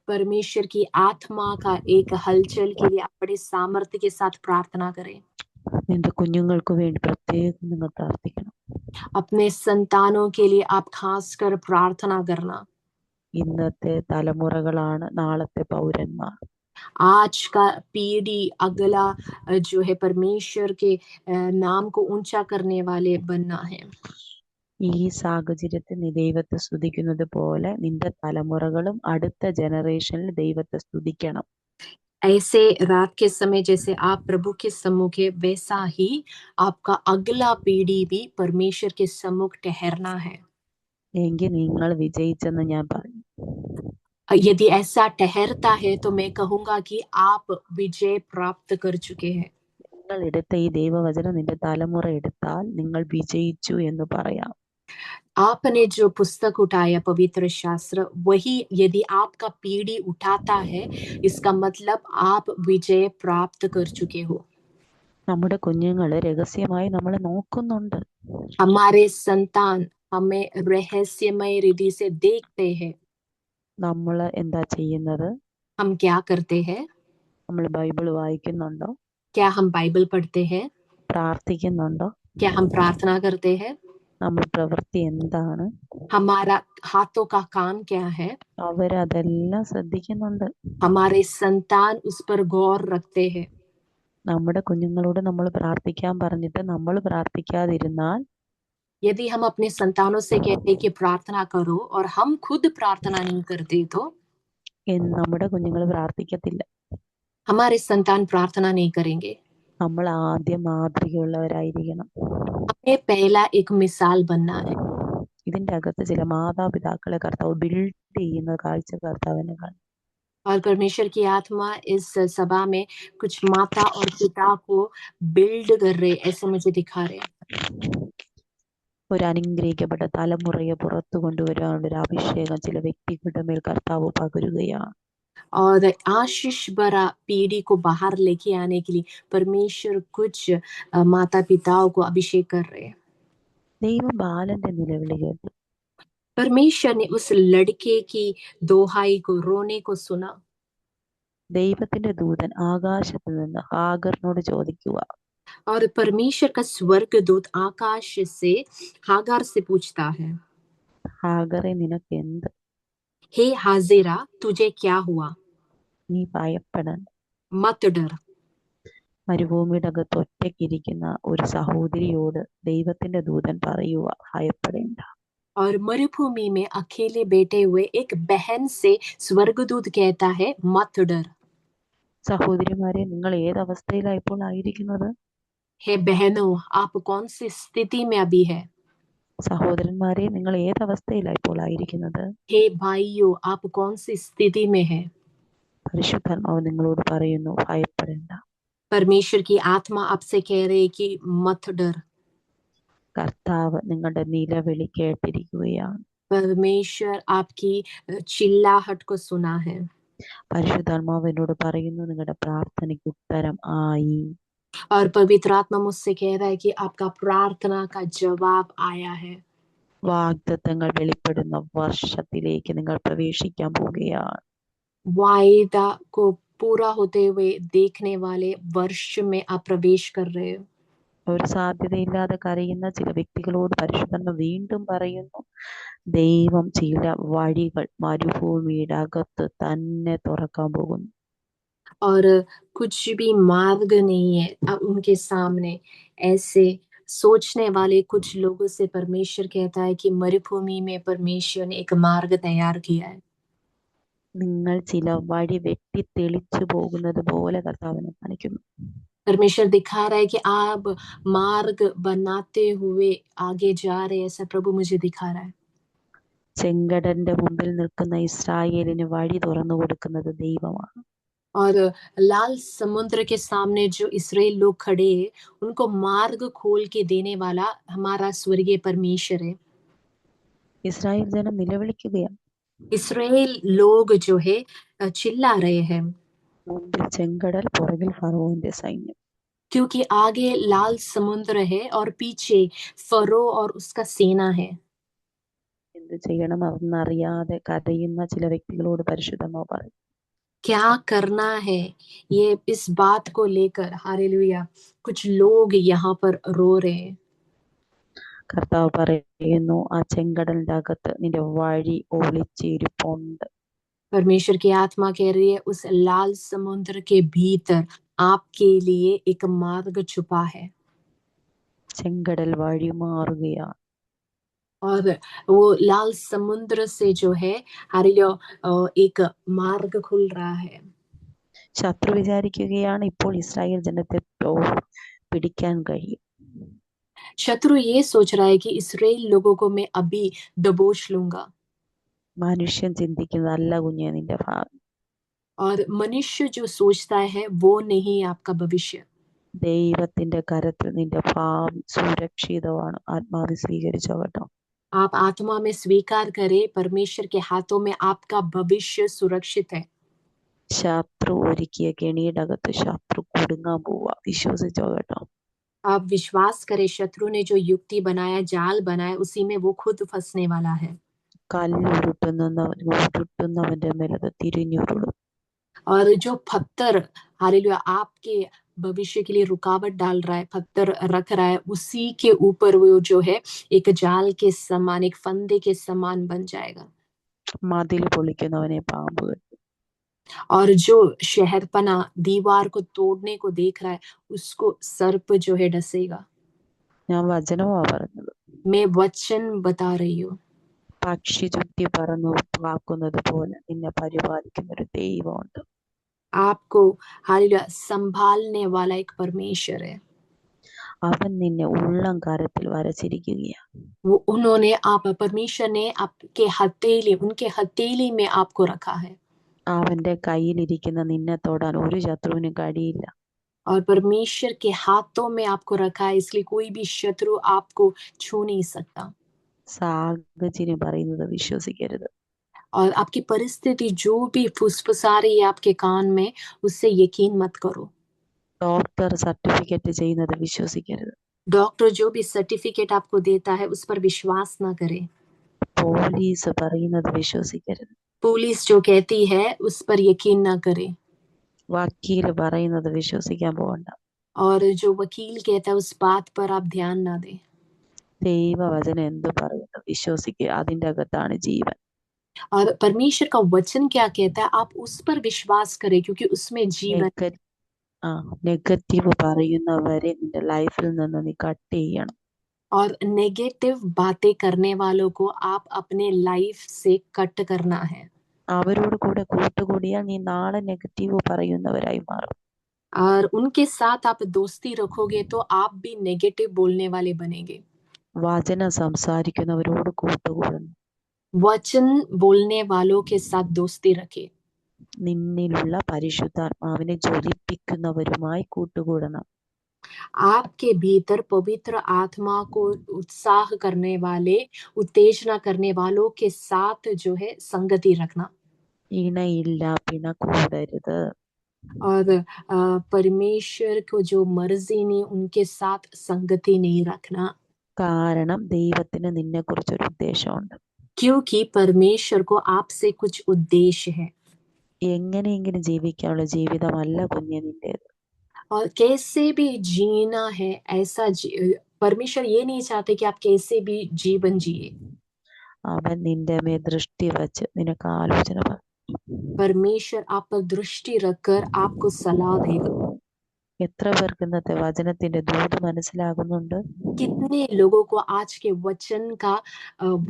S5: परमेश्वर की आत्मा का एक हलचल के लिए आप बड़े सामर्थ्य के साथ प्रार्थना करें।
S3: നിന്റെ കുഞ്ഞുങ്ങൾക്ക് വേണ്ടി പ്രത്യേകം നിങ്ങൾ പ്രാർത്ഥിക്കണം.
S5: अपने संतानों के लिए आप खासकर प्रार्थना करना।
S3: ഇന്നത്തെ തലമുറകളാണ് നാളത്തെ പൗരന്മാർ.
S5: आज का पीढ़ी अगला जो है परमेश्वर के नाम को ऊंचा करने वाले बनना है।
S3: ഈ സാഹചര്യത്തിൽ നീ ദൈവത്തെ സ്തുതിക്കുന്നത് പോലെ നിന്റെ തലമുറകളും അടുത്ത ജനറേഷനിൽ ദൈവത്തെ സ്തുതിക്കണം.
S5: ऐसे रात के समय जैसे आप प्रभु के सम्मुख है, वैसा ही आपका अगला पीढ़ी भी परमेश्वर के सम्मुख ठहरना है।
S3: എങ്കിൽ നിങ്ങൾ വിജയിച്ചെന്ന് ഞാൻ പറയും.
S5: यदि ऐसा ठहरता है तो मैं कहूंगा कि आप विजय प्राप्त कर चुके हैं।
S3: നിങ്ങൾ എടുത്ത ഈ ദൈവവചനം നിന്റെ തലമുറ എടുത്താൽ നിങ്ങൾ വിജയിച്ചു എന്ന് പറയാം.
S5: आपने जो पुस्तक उठाया पवित्र शास्त्र, वही यदि आपका पीढ़ी उठाता है, इसका मतलब आप विजय प्राप्त कर चुके हो।
S3: നമ്മുടെ കുഞ്ഞുങ്ങള് രഹസ്യമായി നമ്മളെ നോക്കുന്നുണ്ട്.
S5: हमारे संतान हमें रहस्यमय रीति से देखते हैं।
S3: നമ്മൾ എന്താ ചെയ്യുന്നത്?
S5: हम क्या करते हैं?
S3: നമ്മൾ ബൈബിൾ വായിക്കുന്നുണ്ടോ?
S5: क्या हम बाइबल पढ़ते हैं?
S3: പ്രാർത്ഥിക്കുന്നുണ്ടോ?
S5: क्या हम प्रार्थना करते हैं?
S3: നമ്മുടെ പ്രവൃത്തി എന്താണ്?
S5: हमारा हाथों का काम क्या है?
S3: അവരതെല്ലാം ശ്രദ്ധിക്കുന്നുണ്ട്.
S5: हमारे संतान उस पर गौर रखते हैं।
S3: നമ്മുടെ കുഞ്ഞുങ്ങളോട് നമ്മൾ പ്രാർത്ഥിക്കാൻ പറഞ്ഞിട്ട് നമ്മൾ പ്രാർത്ഥിക്കാതിരുന്നാൽ
S5: यदि हम अपने संतानों से कहते हैं कि प्रार्थना करो और हम खुद प्रार्थना नहीं करते तो
S3: നമ്മുടെ കുഞ്ഞുങ്ങൾ പ്രാർത്ഥിക്കത്തില്ല.
S5: हमारे संतान प्रार्थना नहीं करेंगे।
S3: നമ്മൾ ആദ്യം മാതൃകയുള്ളവരായിരിക്കണം.
S5: हमें पहला एक मिसाल बनना है।
S3: ഇതിന്റെ അകത്ത് ചില മാതാപിതാക്കളെ കർത്താവ് ബിൽഡ് ചെയ്യുന്ന കാഴ്ച കർത്താവിനെ കാണും.
S5: और परमेश्वर की आत्मा इस सभा में कुछ माता और पिता को बिल्ड कर रहे, ऐसे मुझे दिखा रहे।
S3: ഒരു അനുഗ്രഹിക്കപ്പെട്ട തലമുറയെ പുറത്തു കൊണ്ടുവരാനുള്ള ഒരു അഭിഷേകം ചില വ്യക്തികളുടെ മേൽ കർത്താവ് പകരുകയാണ്.
S5: और आशीष भरा पीढ़ी को बाहर लेके आने के लिए परमेश्वर कुछ माता पिताओं को अभिषेक कर रहे हैं।
S3: ദൈവം ബാലന്റെ നിലവിളി കേട്ടു.
S5: परमेश्वर ने उस लड़के की दोहाई को, रोने को सुना।
S3: ദൈവത്തിന്റെ ദൂതൻ ആകാശത്ത് നിന്ന് ഹാഗറിനോട് ചോദിക്കുക,
S5: और परमेश्वर का स्वर्गदूत आकाश से हागार से पूछता है,
S3: ഹാഗറെ നിനക്ക് എന്ത്?
S5: हे हाजिरा, तुझे क्या हुआ?
S3: നീ ഭയപ്പെടണ്ട.
S5: मत डर।
S3: മരുഭൂമിയുടെ അകത്ത് ഒറ്റയ്ക്കിരിക്കുന്ന ഒരു സഹോദരിയോട് ദൈവത്തിന്റെ ദൂതൻ പറയുക, ഭയപ്പെടേണ്ട.
S5: और मरुभूमि में अकेले बैठे हुए एक बहन से स्वर्गदूत कहता है, मत डर।
S3: സഹോദരിമാരെ, നിങ്ങൾ ഏതവസ്ഥയിലാണ് ഇപ്പോൾ ആയിരിക്കുന്നത്?
S5: हे बहनों, आप कौन सी स्थिति में अभी है?
S3: സഹോദരന്മാരെ, നിങ്ങൾ ഏതവസ്ഥയിലാണ് ഇപ്പോൾ ആയിരിക്കുന്നത്?
S5: हे भाइयों, आप कौन सी स्थिति में है?
S3: പരിശുദ്ധാത്മാവ് നിങ്ങളോട് പറയുന്നു, ഭയപ്പെടേണ്ട.
S5: परमेश्वर की आत्मा आपसे कह रही है कि मत डर।
S3: കർത്താവ് നിങ്ങളുടെ നിലവിളി കേട്ടിരിക്കുകയാണ്.
S5: परमेश्वर आपकी चिल्लाहट को सुना है।
S3: പരിശുദ്ധാത്മാവ് എന്നോട് പറയുന്നു, നിങ്ങളുടെ പ്രാർത്ഥനയ്ക്ക് ഉത്തരം ആയി.
S5: और पवित्र आत्मा मुझसे कह रहा है कि आपका प्रार्थना का जवाब आया है।
S3: വാഗ്ദത്തങ്ങൾ വെളിപ്പെടുന്ന വർഷത്തിലേക്ക് നിങ്ങൾ പ്രവേശിക്കാൻ പോവുകയാണ്.
S5: वायदा को पूरा होते हुए देखने वाले वर्ष में आप प्रवेश कर रहे हो।
S3: ഒരു സാധ്യതയില്ലാതെ കരയുന്ന ചില വ്യക്തികളോട് പരിശുദ്ധാത്മാവ് വീണ്ടും പറയുന്നു, ദൈവം ചില വഴികൾ മരുഭൂമിയുടെ അകത്ത് തന്നെ തുറക്കാൻ പോകുന്നു.
S5: और कुछ भी मार्ग नहीं है अब उनके सामने, ऐसे सोचने वाले कुछ लोगों से परमेश्वर कहता है कि मरुभूमि में परमेश्वर ने एक मार्ग तैयार किया है।
S3: നിങ്ങൾ ചില വഴി വെട്ടി തെളിച്ചു പോകുന്നത് പോലെ കർത്താവിനെ കാണിക്കുന്നു.
S5: परमेश्वर दिखा रहा है कि आप मार्ग बनाते हुए आगे जा रहे हैं, ऐसा प्रभु मुझे दिखा रहा है।
S3: ചെങ്കടലിന്റെ മുമ്പിൽ നിൽക്കുന്ന ഇസ്രായേലിന് വഴി തുറന്നു കൊടുക്കുന്നത് ദൈവമാണ്.
S5: और लाल समुद्र के सामने जो इसराइल लोग खड़े हैं, उनको मार्ग खोल के देने वाला हमारा स्वर्गीय परमेश्वर है.
S3: ഇസ്രായേൽ ജനം നിലവിളിക്കുകയാണ്.
S5: इसराइल लोग जो है चिल्ला रहे हैं,
S3: മുമ്പിൽ ചെങ്കടൽ, പുറകിൽ ഫറവോന്റെ സൈന്യം.
S5: क्योंकि आगे लाल समुद्र है और पीछे फरो और उसका सेना है.
S3: എന്ത് ചെയ്യണം എന്നറിയാതെ കരയുന്ന ചില വ്യക്തികളോട് പരിശുദ്ധമോ പറയും.
S5: क्या करना है ये इस बात को लेकर हालेलुया कुछ लोग यहाँ पर रो रहे हैं.
S3: കർത്താവ് പറയുന്നു, ആ ചെങ്കടലിന്റെ അകത്ത് നിന്റെ വഴി ഒളിച്ചിരിപ്പുണ്ട്.
S5: परमेश्वर की आत्मा कह रही है, उस लाल समुद्र के भीतर आपके लिए एक मार्ग छुपा है.
S3: ചെങ്കടൽ വഴി മാറുകയാണ്.
S5: और वो लाल समुद्र से जो है हालेलुया एक मार्ग खुल रहा है.
S3: ശത്രു വിചാരിക്കുകയാണ് ഇപ്പോൾ ഇസ്രായേൽ ജനത്തെ പിടിക്കാൻ കഴിയും.
S5: शत्रु ये सोच रहा है कि इसराइल लोगों को मैं अभी दबोच लूंगा.
S3: മനുഷ്യൻ ചിന്തിക്കുന്നതല്ല കുഞ്ഞെ നിന്റെ ഭാവി.
S5: और मनुष्य जो सोचता है वो नहीं आपका भविष्य.
S3: ദൈവത്തിന്റെ കരത്തിൽ നിന്റെ ഭാവി സുരക്ഷിതമാണ്. ആത്മാവിൽ സ്വീകരിച്ചോ കേട്ടോ.
S5: आप आत्मा में स्वीकार करें, परमेश्वर के हाथों में आपका भविष्य सुरक्षित है.
S3: ശത്രു ഒരുക്കിയ കെണിയുടെ അകത്ത് ശത്രു കുടുങ്ങാൻ പോവാ. വിശ്വസിച്ചോ കേട്ടോ.
S5: आप विश्वास करें, शत्रु ने जो युक्ति बनाया, जाल बनाया, उसी में वो खुद फंसने वाला है.
S3: കല്ലുരുട്ടുന്നവന്റെ മേലത് തിരിഞ്ഞുരുളും.
S5: और जो पत्थर हालेलुया आपके भविष्य के लिए रुकावट डाल रहा है, पत्थर रख रहा है, उसी के ऊपर वो जो है एक जाल के समान, एक फंदे के समान बन जाएगा.
S3: മതിൽ പൊളിക്കുന്നവനെ പാമ്പ് കെട്ടും.
S5: और जो शहरपना दीवार को तोड़ने को देख रहा है, उसको सर्प जो है डसेगा.
S3: ഞാൻ വചനമാ പറഞ്ഞത്.
S5: मैं वचन बता रही हूँ.
S3: പക്ഷി ചുറ്റി പറന്നു പാക്കുന്നത് പോലെ നിന്നെ പരിപാലിക്കുന്ന ഒരു ദൈവമുണ്ട്.
S5: आपको हालेलुया संभालने वाला एक परमेश्वर है.
S3: അവൻ നിന്നെ ഉള്ളം കരത്തിൽ വരച്ചിരിക്കുകയാണ്.
S5: वो उन्होंने आप परमेश्वर ने आपके हथेली, उनके हथेली में आपको रखा है.
S3: അവന്റെ കയ്യിലിരിക്കുന്ന നിന്നെ തൊടാൻ ഒരു ശത്രുവിനും കഴിയില്ല.
S5: और परमेश्वर के हाथों में आपको रखा है, इसलिए कोई भी शत्रु आपको छू नहीं सकता.
S3: സാഹചര്യം പറയുന്നത് വിശ്വസിക്കരുത്.
S5: और आपकी परिस्थिति जो भी फुसफुसा रही है आपके कान में, उससे यकीन मत करो.
S3: ഡോക്ടർ സർട്ടിഫിക്കറ്റ് ചെയ്യുന്നത് വിശ്വസിക്കരുത്.
S5: डॉक्टर जो भी सर्टिफिकेट आपको देता है, उस पर विश्वास ना करें.
S3: പോലീസ് പറയുന്നത് വിശ്വസിക്കരുത്.
S5: पुलिस जो कहती है उस पर यकीन ना करें.
S3: വക്കീൽ പറയുന്നത് വിശ്വസിക്കാൻ പോകണ്ട.
S5: और जो वकील कहता है उस बात पर आप ध्यान ना दें.
S3: ദൈവവചനം എന്ത് പറയുന്നു വിശ്വസിക്കുക. അതിന്റെ അകത്താണ് ജീവൻ.
S5: और परमेश्वर का वचन क्या कहता है, आप उस पर विश्वास करें, क्योंकि उसमें जीवन.
S3: നെഗറ്റീവ് പറയുന്നവരെ നിന്റെ ലൈഫിൽ നിന്ന് നീ കട്ട് ചെയ്യണം.
S5: और नेगेटिव बातें करने वालों को आप अपने लाइफ से कट करना है.
S3: അവരോട് കൂടെ കൂട്ടുകൂടിയാൽ നീ നാളെ നെഗറ്റീവ് പറയുന്നവരായി മാറും.
S5: और उनके साथ आप दोस्ती रखोगे तो आप भी नेगेटिव बोलने वाले बनेंगे.
S3: വചനം സംസാരിക്കുന്നവരോട് കൂട്ടുകൂടുന്നു.
S5: वचन बोलने वालों के साथ दोस्ती रखें.
S3: നിന്നിലുള്ള പരിശുദ്ധാത്മാവിനെ ജ്വലിപ്പിക്കുന്നവരുമായി കൂട്ടുകൂടണം.
S5: आपके भीतर पवित्र आत्मा को उत्साह करने वाले, उत्तेजना करने वालों के साथ जो है संगति रखना.
S3: ഇണയില്ല പിണകൂടരുത്.
S5: और परमेश्वर को जो मर्जी नहीं, उनके साथ संगति नहीं रखना.
S3: കാരണം ദൈവത്തിന് നിന്നെ കുറിച്ചൊരു ഉദ്ദേശമുണ്ട്.
S5: क्योंकि परमेश्वर को आपसे कुछ उद्देश्य है.
S3: എങ്ങനെയെങ്കിലും ജീവിക്കാനുള്ള ജീവിതമല്ല കുഞ്ഞെ നിന്റേത്.
S5: और कैसे भी जीना है ऐसा परमेश्वर ये नहीं चाहते कि आप कैसे भी जीवन जिए.
S3: അവൻ നിന്റെ മേൽ ദൃഷ്ടി വച്ച് നിനക്ക് ആലോചന പറയും.
S5: परमेश्वर आप पर दृष्टि रखकर आपको सलाह देगा.
S3: എത്ര പേർക്ക് ഇന്നത്തെ വചനത്തിന്റെ ദൂത് മനസ്സിലാകുന്നുണ്ട്?
S5: कितने लोगों को आज के वचन का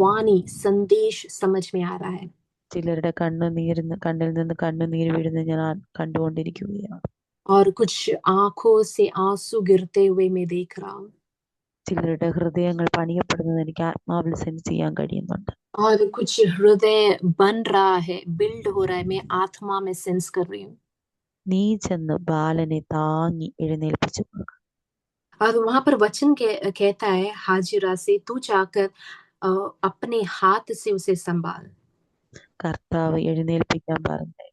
S5: वाणी संदेश समझ में आ रहा है.
S3: ചിലരുടെ കണ്ണിൽ നിന്ന് കണ്ണുനീര് വീഴുന്ന ഞാൻ കണ്ടുകൊണ്ടിരിക്കുകയാണ്.
S5: और कुछ आंखों से आंसू गिरते हुए मैं देख रहा हूँ.
S3: ചിലരുടെ ഹൃദയങ്ങൾ പണിയപ്പെടുന്നത് എനിക്ക് ആത്മാവിൽ സെൻസ് ചെയ്യാൻ കഴിയുന്നുണ്ട്.
S5: और कुछ हृदय बन रहा है, बिल्ड हो रहा है, मैं आत्मा में सेंस कर रही हूँ.
S3: നീ ചെന്ന് ബാലനെ താങ്ങി എഴുന്നേൽപ്പിച്ചു കൊടുക്കുക.
S5: और वहां पर वचन कहता है हाजिरा से, तू जाकर अपने हाथ से उसे संभाल.
S3: കർത്താവ് എഴുന്നേൽപ്പിക്കാൻ പറഞ്ഞേ.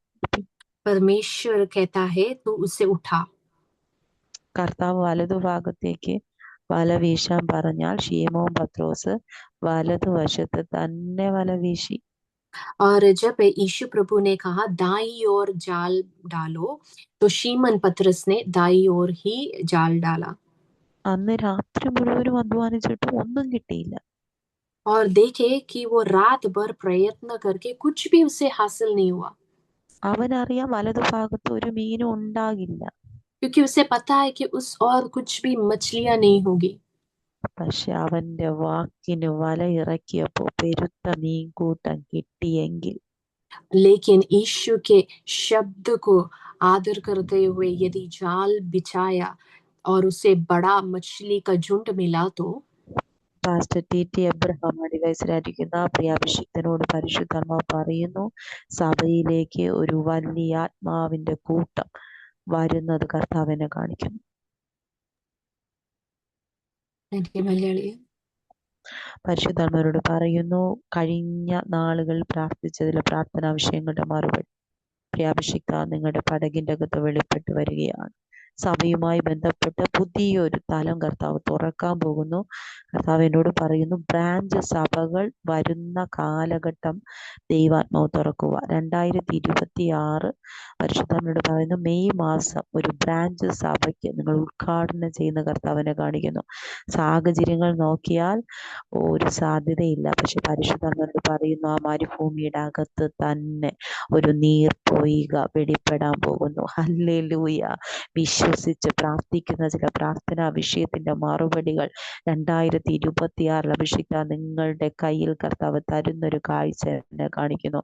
S5: परमेश्वर कहता है तू उसे उठा.
S3: കർത്താവ് വലതുഭാഗത്തേക്ക് വല വീശാൻ പറഞ്ഞാൽ ശീമോൻ പത്രോസ് വലതുവശത്ത് തന്നെ വല വീശി.
S5: और जब यीशु प्रभु ने कहा दाई ओर जाल डालो, तो शीमन पतरस ने दाई ओर ही जाल डाला.
S3: അന്ന് രാത്രി മുഴുവനും അധ്വാനിച്ചിട്ടും ഒന്നും കിട്ടിയില്ല.
S5: और देखे कि वो रात भर प्रयत्न करके कुछ भी उसे हासिल नहीं हुआ.
S3: അവനറിയാം വലതുഭാഗത്ത് ഒരു മീനും ഉണ്ടാകില്ല.
S5: क्योंकि उसे पता है कि उस और कुछ भी मछलियां नहीं होगी.
S3: പക്ഷെ അവന്റെ വാക്കിന് വല ഇറക്കിയപ്പോ പെരുത്ത മീൻകൂട്ടം കിട്ടിയെങ്കിൽ,
S5: लेकिन यीशु के शब्द को आदर करते हुए यदि जाल बिछाया और उसे बड़ा मछली का झुंड मिला, तो
S3: പാസ്റ്റർ ടി എബ്രഹാം അടിവയസ്സിലായിരിക്കുന്ന പ്രിയാഭിഷിക്തനോട് പരിശുദ്ധാത്മാവ് പറയുന്നു, സഭയിലേക്ക് ഒരു വലിയ ആത്മാവിന്റെ കൂട്ടം വരുന്നത് കർത്താവിനെ കാണിക്കുന്നു. പരിശുദ്ധാത്മാവരോട് പറയുന്നു, കഴിഞ്ഞ നാളുകൾ പ്രാർത്ഥിച്ചതിലെ പ്രാർത്ഥനാ വിഷയങ്ങളുടെ മറുപടി പ്രിയാഭിഷിക്ത നിങ്ങളുടെ പടകിന്റെ അകത്ത് വെളിപ്പെട്ട് വരികയാണ്. സഭയുമായി ബന്ധപ്പെട്ട് പുതിയൊരു തലം കർത്താവ് തുറക്കാൻ പോകുന്നു. കർത്താവ് എന്നോട് പറയുന്നു, ബ്രാഞ്ച് സഭകൾ വരുന്ന കാലഘട്ടം ദൈവാത്മാവ് തുറക്കുക. 2026 പരിശുദ്ധാത്മാവോട് പറയുന്നു, മെയ് മാസം ഒരു ബ്രാഞ്ച് സഭയ്ക്ക് നിങ്ങൾ ഉദ്ഘാടനം ചെയ്യുന്ന കർത്താവിനെ കാണിക്കുന്നു. സാഹചര്യങ്ങൾ നോക്കിയാൽ ഒരു സാധ്യതയില്ല. പക്ഷെ പരിശുദ്ധാത്മാവോട് പറയുന്നു, ആ മരുഭൂമിയുടെ അകത്ത് തന്നെ ഒരു നീർപ്പൊയ്ക വെളിപ്പെടാൻ പോകുന്നു. ഹല്ലേലൂയ. വിശ്വസിച്ച് പ്രാർത്ഥിക്കുന്ന ചില പ്രാർത്ഥനാ വിഷയത്തിന്റെ മറുപടികൾ 2026 അഭിഷിക്ത നിങ്ങളുടെ കയ്യിൽ കർത്താവ് തരുന്നൊരു കാഴ്ച എന്നെ കാണിക്കുന്നു.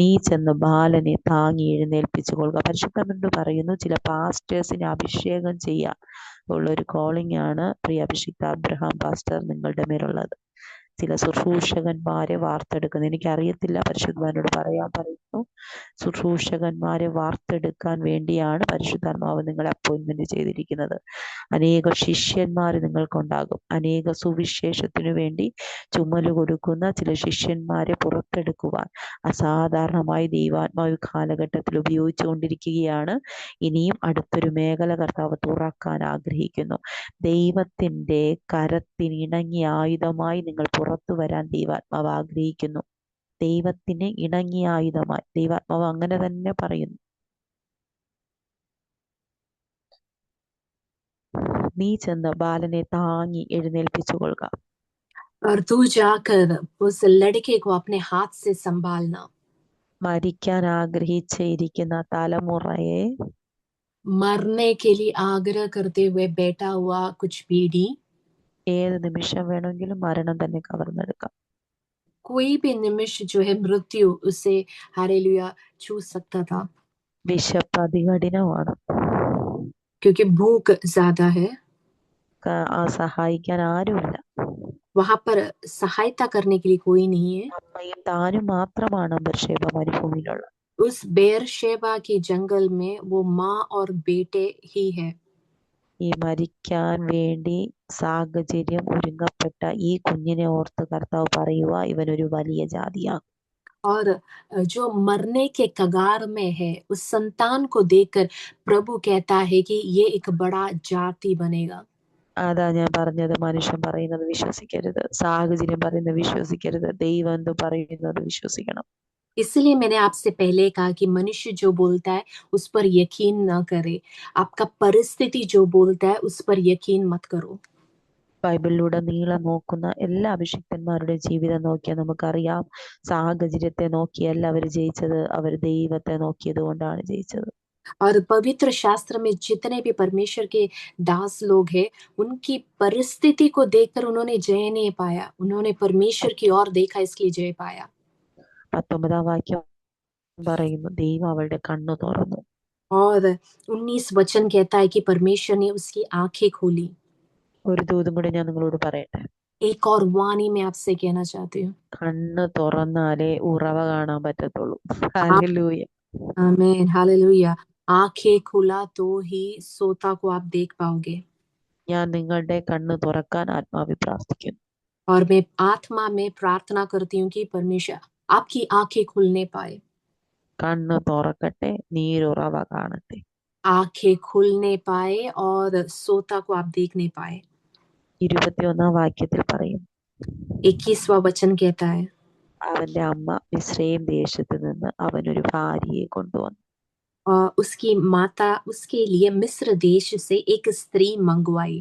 S3: നീ ചെന്ന് ബാലനെ താങ്ങി എഴുന്നേൽപ്പിച്ചു കൊള്ളുക. പരിശുദ്ധമെന്ന് പറയുന്നു, ചില പാസ്റ്റേഴ്സിനെ അഭിഷേകം ചെയ്യാൻ ഉള്ളൊരു കോളിംഗ് ആണ് പ്രിയ അഭിഷിക്ത അബ്രഹാം പാസ്റ്റർ നിങ്ങളുടെ മേലുള്ളത്. ചില ശുശ്രൂഷകന്മാരെ വാർത്തെടുക്കുന്നത് എനിക്കറിയത്തില്ല, പരിശുദ്ധാത്മാവോട് പറയാൻ പറയുന്നു. ശുശ്രൂഷകന്മാരെ വാർത്തെടുക്കാൻ വേണ്ടിയാണ് പരിശുദ്ധാത്മാവ് നിങ്ങളെ അപ്പോയിന്റ്മെന്റ് ചെയ്തിരിക്കുന്നത്. അനേക ശിഷ്യന്മാർ നിങ്ങൾക്കുണ്ടാകും. അനേക സുവിശേഷത്തിനു വേണ്ടി ചുമല് കൊടുക്കുന്ന ചില ശിഷ്യന്മാരെ പുറത്തെടുക്കുവാൻ അസാധാരണമായി ദൈവാത്മാവ് കാലഘട്ടത്തിൽ ഉപയോഗിച്ചുകൊണ്ടിരിക്കുകയാണ്. ഇനിയും അടുത്തൊരു മേഖല കർത്താവ് തുറക്കാൻ ആഗ്രഹിക്കുന്നു. ദൈവത്തിന്റെ കരത്തിന് ഇണങ്ങിയ ആയുധമായി നിങ്ങൾ പുറത്തു വരാൻ ദൈവാത്മാവ് ആഗ്രഹിക്കുന്നു. ദൈവത്തിന് ഇണങ്ങിയ ആയുധമായി ദൈവാത്മാവ് അങ്ങനെ തന്നെ പറയുന്നു. നീ ചെന്ന് ബാലനെ താങ്ങി എഴുന്നേൽപ്പിച്ചു കൊള്ളുക.
S5: और तू जाकर उस लड़के को अपने हाथ से संभालना.
S3: മരിക്കാൻ ആഗ്രഹിച്ചിരിക്കുന്ന തലമുറയെ,
S5: मरने के लिए आग्रह करते हुए बैठा हुआ कुछ पीढ़ी,
S3: ഏത് നിമിഷം വേണമെങ്കിലും മരണം തന്നെ കവർന്നെടുക്കാം.
S5: कोई भी निमिष जो है मृत्यु उसे हालेलुया छू सकता था.
S3: വിശപ്പ് അതികഠിനമാണ്.
S5: क्योंकि भूख ज्यादा है.
S3: സഹായിക്കാൻ ആരുമില്ല.
S5: वहां पर सहायता करने के लिए कोई नहीं है.
S3: അമ്മയും താനും മാത്രമാണ് ബർശേബ മരുഭൂമിയിലുള്ളത്.
S5: उस बेरशेबा के जंगल में वो माँ और बेटे ही है.
S3: ഈ മരിക്കാൻ വേണ്ടി സാഹചര്യം ഒരുങ്ങപ്പെട്ട ഈ കുഞ്ഞിനെ ഓർത്ത് കർത്താവ് പറയുക, ഇവനൊരു വലിയ ജാതിയാകും.
S5: और जो मरने के कगार में है उस संतान को देखकर प्रभु कहता है कि ये एक बड़ा जाति बनेगा.
S3: അതാ ഞാൻ പറഞ്ഞത്, മനുഷ്യൻ പറയുന്നത് വിശ്വസിക്കരുത്, സാഹചര്യം പറയുന്നത് വിശ്വസിക്കരുത്, ദൈവം എന്ത് പറയുന്നത് വിശ്വസിക്കണം.
S5: इसलिए मैंने आपसे पहले कहा कि मनुष्य जो बोलता है उस पर यकीन न करे. आपका परिस्थिति जो बोलता है उस पर यकीन मत करो.
S3: ബൈബിളിലൂടെ നീളം നോക്കുന്ന എല്ലാ അഭിഷിക്തന്മാരുടെ ജീവിതം നോക്കിയാൽ നമുക്കറിയാം, സാഹചര്യത്തെ നോക്കിയല്ല അവർ ജയിച്ചത്, അവർ ദൈവത്തെ നോക്കിയത് കൊണ്ടാണ് ജയിച്ചത്.
S5: और पवित्र शास्त्र में जितने भी परमेश्वर के दास लोग हैं उनकी परिस्थिति को देखकर उन्होंने जय नहीं पाया, उन्होंने परमेश्वर की ओर देखा इसलिए जय पाया.
S3: 19 വാക്യം പറയുന്നു, ദൈവം അവളുടെ കണ്ണു തുറന്നു.
S5: और 19 वचन कहता है कि परमेश्वर ने उसकी आंखें खोली.
S3: ഒരു ദൂതും കൂടെ ഞാൻ നിങ്ങളോട് പറയട്ടെ.
S5: एक और वाणी मैं आपसे कहना चाहती हूँ।
S3: കണ്ണ് തുറന്നാലേ ഉറവ കാണാൻ പറ്റത്തുള്ളൂ. ഹല്ലേലൂയ.
S5: आमीन, हालेलुया। आंखें खुला तो ही सोता को आप देख पाओगे।
S3: ഞാൻ നിങ്ങളുടെ കണ്ണ് തുറക്കാൻ ആത്മാവിൽ പ്രാർത്ഥിക്കുന്നു.
S5: और मैं आत्मा में प्रार्थना करती हूँ कि परमेश्वर आपकी आंखें खुलने पाए।
S3: കണ്ണ് തുറക്കട്ടെ, നീരുറവ കാണട്ടെ.
S5: आंखें खुलने पाए और सोता को आप देखने पाए।
S3: 21 വാക്യത്തിൽ പറയും,
S5: 21वां वचन कहता है,
S3: അവന്റെ അമ്മ മിസ്രയീം ദേശത്ത് നിന്ന് അവനൊരു ഭാര്യയെ കൊണ്ടുവന്നു.
S5: और उसकी माता उसके लिए मिस्र देश से एक स्त्री मंगवाई।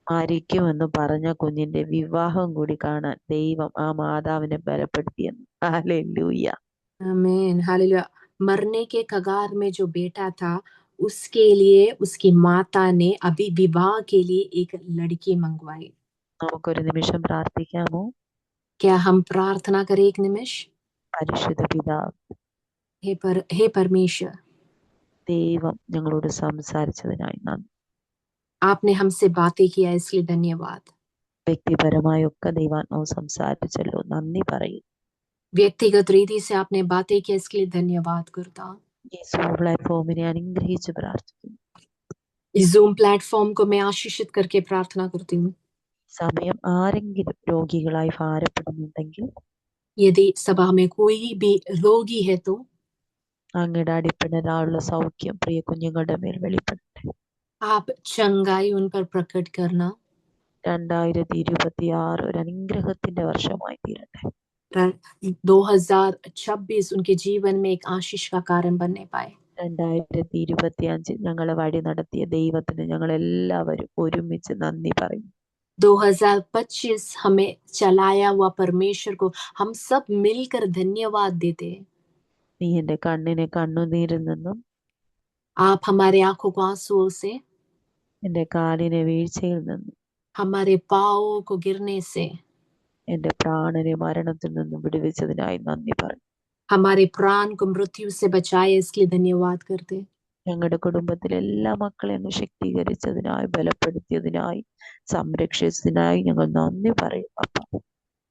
S3: മരിക്കുമെന്ന് പറഞ്ഞ കുഞ്ഞിന്റെ വിവാഹം കൂടി കാണാൻ ദൈവം ആ മാതാവിനെ ബലപ്പെടുത്തിയെന്ന്. ഹല്ലേലൂയ.
S5: आमीन, हालेलुया। मरने के कगार में जो बेटा था उसके लिए उसकी माता ने अभी विवाह के लिए एक लड़की मंगवाई।
S3: നമുക്കൊരു നിമിഷം പ്രാർത്ഥിക്കാമോ?
S5: क्या हम प्रार्थना करें एक निमिष?
S3: പരിശുദ്ധ പിതാവ്,
S5: हे परमेश्वर,
S3: ദൈവം ഞങ്ങളോട് സംസാരിച്ചതിനായി നന്ദി.
S5: आपने हमसे बातें किया इसलिए धन्यवाद।
S3: വ്യക്തിപരമായൊക്കെ ദൈവാത്മാവ് സംസാരിച്ചല്ലോ, നന്ദി പറയും.
S5: व्यक्तिगत रीति से आपने बातें किया इसके लिए धन्यवाद करता हूँ।
S3: ഈ സൂം പ്ലാറ്റ്ഫോമിനെ അനുഗ്രഹിച്ച് പ്രാർത്ഥിക്കുന്നു.
S5: इस जूम प्लेटफॉर्म को मैं आशीषित करके प्रार्थना करती हूँ।
S3: സമയം ആരെങ്കിലും രോഗികളായി ഭാരപ്പെടുന്നുണ്ടെങ്കിൽ
S5: यदि सभा में कोई भी रोगी है तो
S3: അങ്ങയുടെ അടിപ്പിണരാളുള്ള സൗഖ്യം പ്രിയ കുഞ്ഞുങ്ങളുടെ മേൽ വെളിപ്പെടട്ടെ.
S5: आप चंगाई उन पर प्रकट करना।
S3: 2026 ഒരു അനുഗ്രഹത്തിന്റെ വർഷമായി തീരട്ടെ.
S5: 2026 उनके जीवन में एक आशीष का कारण बनने पाए।
S3: 2025 ഞങ്ങളെ വഴി നടത്തിയ ദൈവത്തിന് ഞങ്ങൾ എല്ലാവരും ഒരുമിച്ച് നന്ദി പറയും.
S5: 2025 हमें चलाया हुआ परमेश्वर को हम सब मिलकर धन्यवाद देते हैं।
S3: നീ എന്റെ കണ്ണിനെ കണ്ണുനീരിൽ നിന്നും,
S5: आप हमारे आंखों को आंसुओं से,
S3: എന്റെ കാലിനെ വീഴ്ചയിൽ നിന്നും,
S5: हमारे पाँवों को गिरने से,
S3: എന്റെ പ്രാണനെ മരണത്തിൽ നിന്നും വിടുവിച്ചതിനായി നന്ദി പറയും.
S5: हमारे प्राण को मृत्यु से बचाए इसके लिए धन्यवाद करते हैं।
S3: ഞങ്ങളുടെ കുടുംബത്തിലെ എല്ലാ മക്കളെയും ശക്തീകരിച്ചതിനായി, ബലപ്പെടുത്തിയതിനായി, സംരക്ഷിച്ചതിനായി ഞങ്ങൾ നന്ദി പറയും. അപ്പ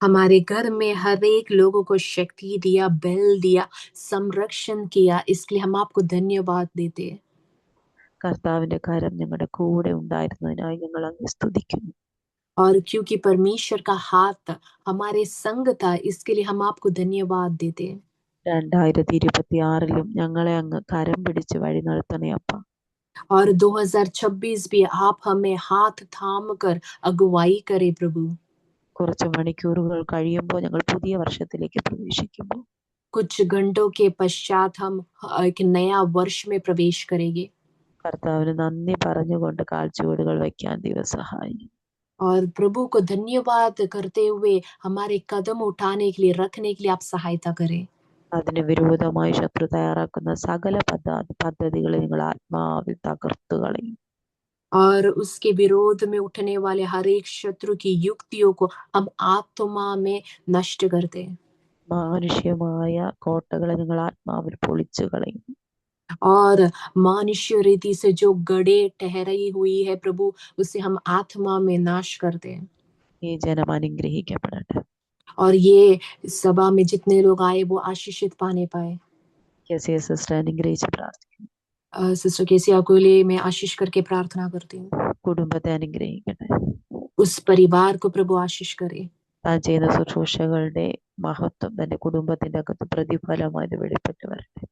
S5: हमारे घर में हर एक लोगों को शक्ति दिया, बल दिया, संरक्षण किया, इसलिए हम आपको धन्यवाद देते हैं।
S3: കർത്താവിന്റെ കരം ഞങ്ങളുടെ കൂടെ ഉണ്ടായിരുന്നതിനായി ഞങ്ങൾ അങ്ങ് സ്തുതിക്കുന്നു.
S5: और क्योंकि परमेश्वर का हाथ हमारे संग था इसके लिए हम आपको धन्यवाद देते हैं।
S3: 2026 ഞങ്ങളെ അങ്ങ് കരം പിടിച്ച് വഴി നടത്തണേ അപ്പ.
S5: और 2026 भी आप हमें हाथ थाम कर अगुवाई करे प्रभु।
S3: കുറച്ച് മണിക്കൂറുകൾ കഴിയുമ്പോൾ ഞങ്ങൾ പുതിയ വർഷത്തിലേക്ക് പ്രവേശിക്കുമ്പോൾ
S5: कुछ घंटों के पश्चात हम एक नया वर्ष में प्रवेश करेंगे।
S3: കർത്താവിന് നന്ദി പറഞ്ഞുകൊണ്ട് കാൽച്ചുവടുകൾ വയ്ക്കാൻ ദൈവം സഹായിക്കും.
S5: और प्रभु को धन्यवाद करते हुए हमारे कदम उठाने के लिए, रखने के लिए आप सहायता करें।
S3: അതിന് വിരോധമായി ശത്രു തയ്യാറാക്കുന്ന സകല പദ്ധതികളെ നിങ്ങൾ ആത്മാവിൽ തകർത്തു കളയും.
S5: और उसके विरोध में उठने वाले हर एक शत्रु की युक्तियों को हम आत्मा में नष्ट करते हैं।
S3: മാനുഷ്യമായ കോട്ടകളെ നിങ്ങൾ ആത്മാവിൽ പൊളിച്ചു കളയും.
S5: और मानुष्य रीति से जो गड़े ठहराई हुई है प्रभु उसे हम आत्मा में नाश करते हैं।
S3: ഈ ജനം അനുഗ്രഹിക്കപ്പെടട്ടെ.
S5: और ये सभा में जितने लोग आए वो आशीषित पाने पाए।
S3: സിസ്റ്റർ അനുഗ്രഹിച്ച് പ്രാർത്ഥിക്കുന്നു.
S5: सिस्टर केसिया को लिए मैं आशीष करके प्रार्थना करती हूँ।
S3: കുടുംബത്തെ അനുഗ്രഹിക്കട്ടെ.
S5: उस परिवार को प्रभु आशीष करे।
S3: താൻ ചെയ്യുന്ന ശുശ്രൂഷകളുടെ മഹത്വം തന്റെ കുടുംബത്തിന്റെ അകത്ത് പ്രതിഫലമായത് വെളിപ്പെട്ട് വരട്ടെ.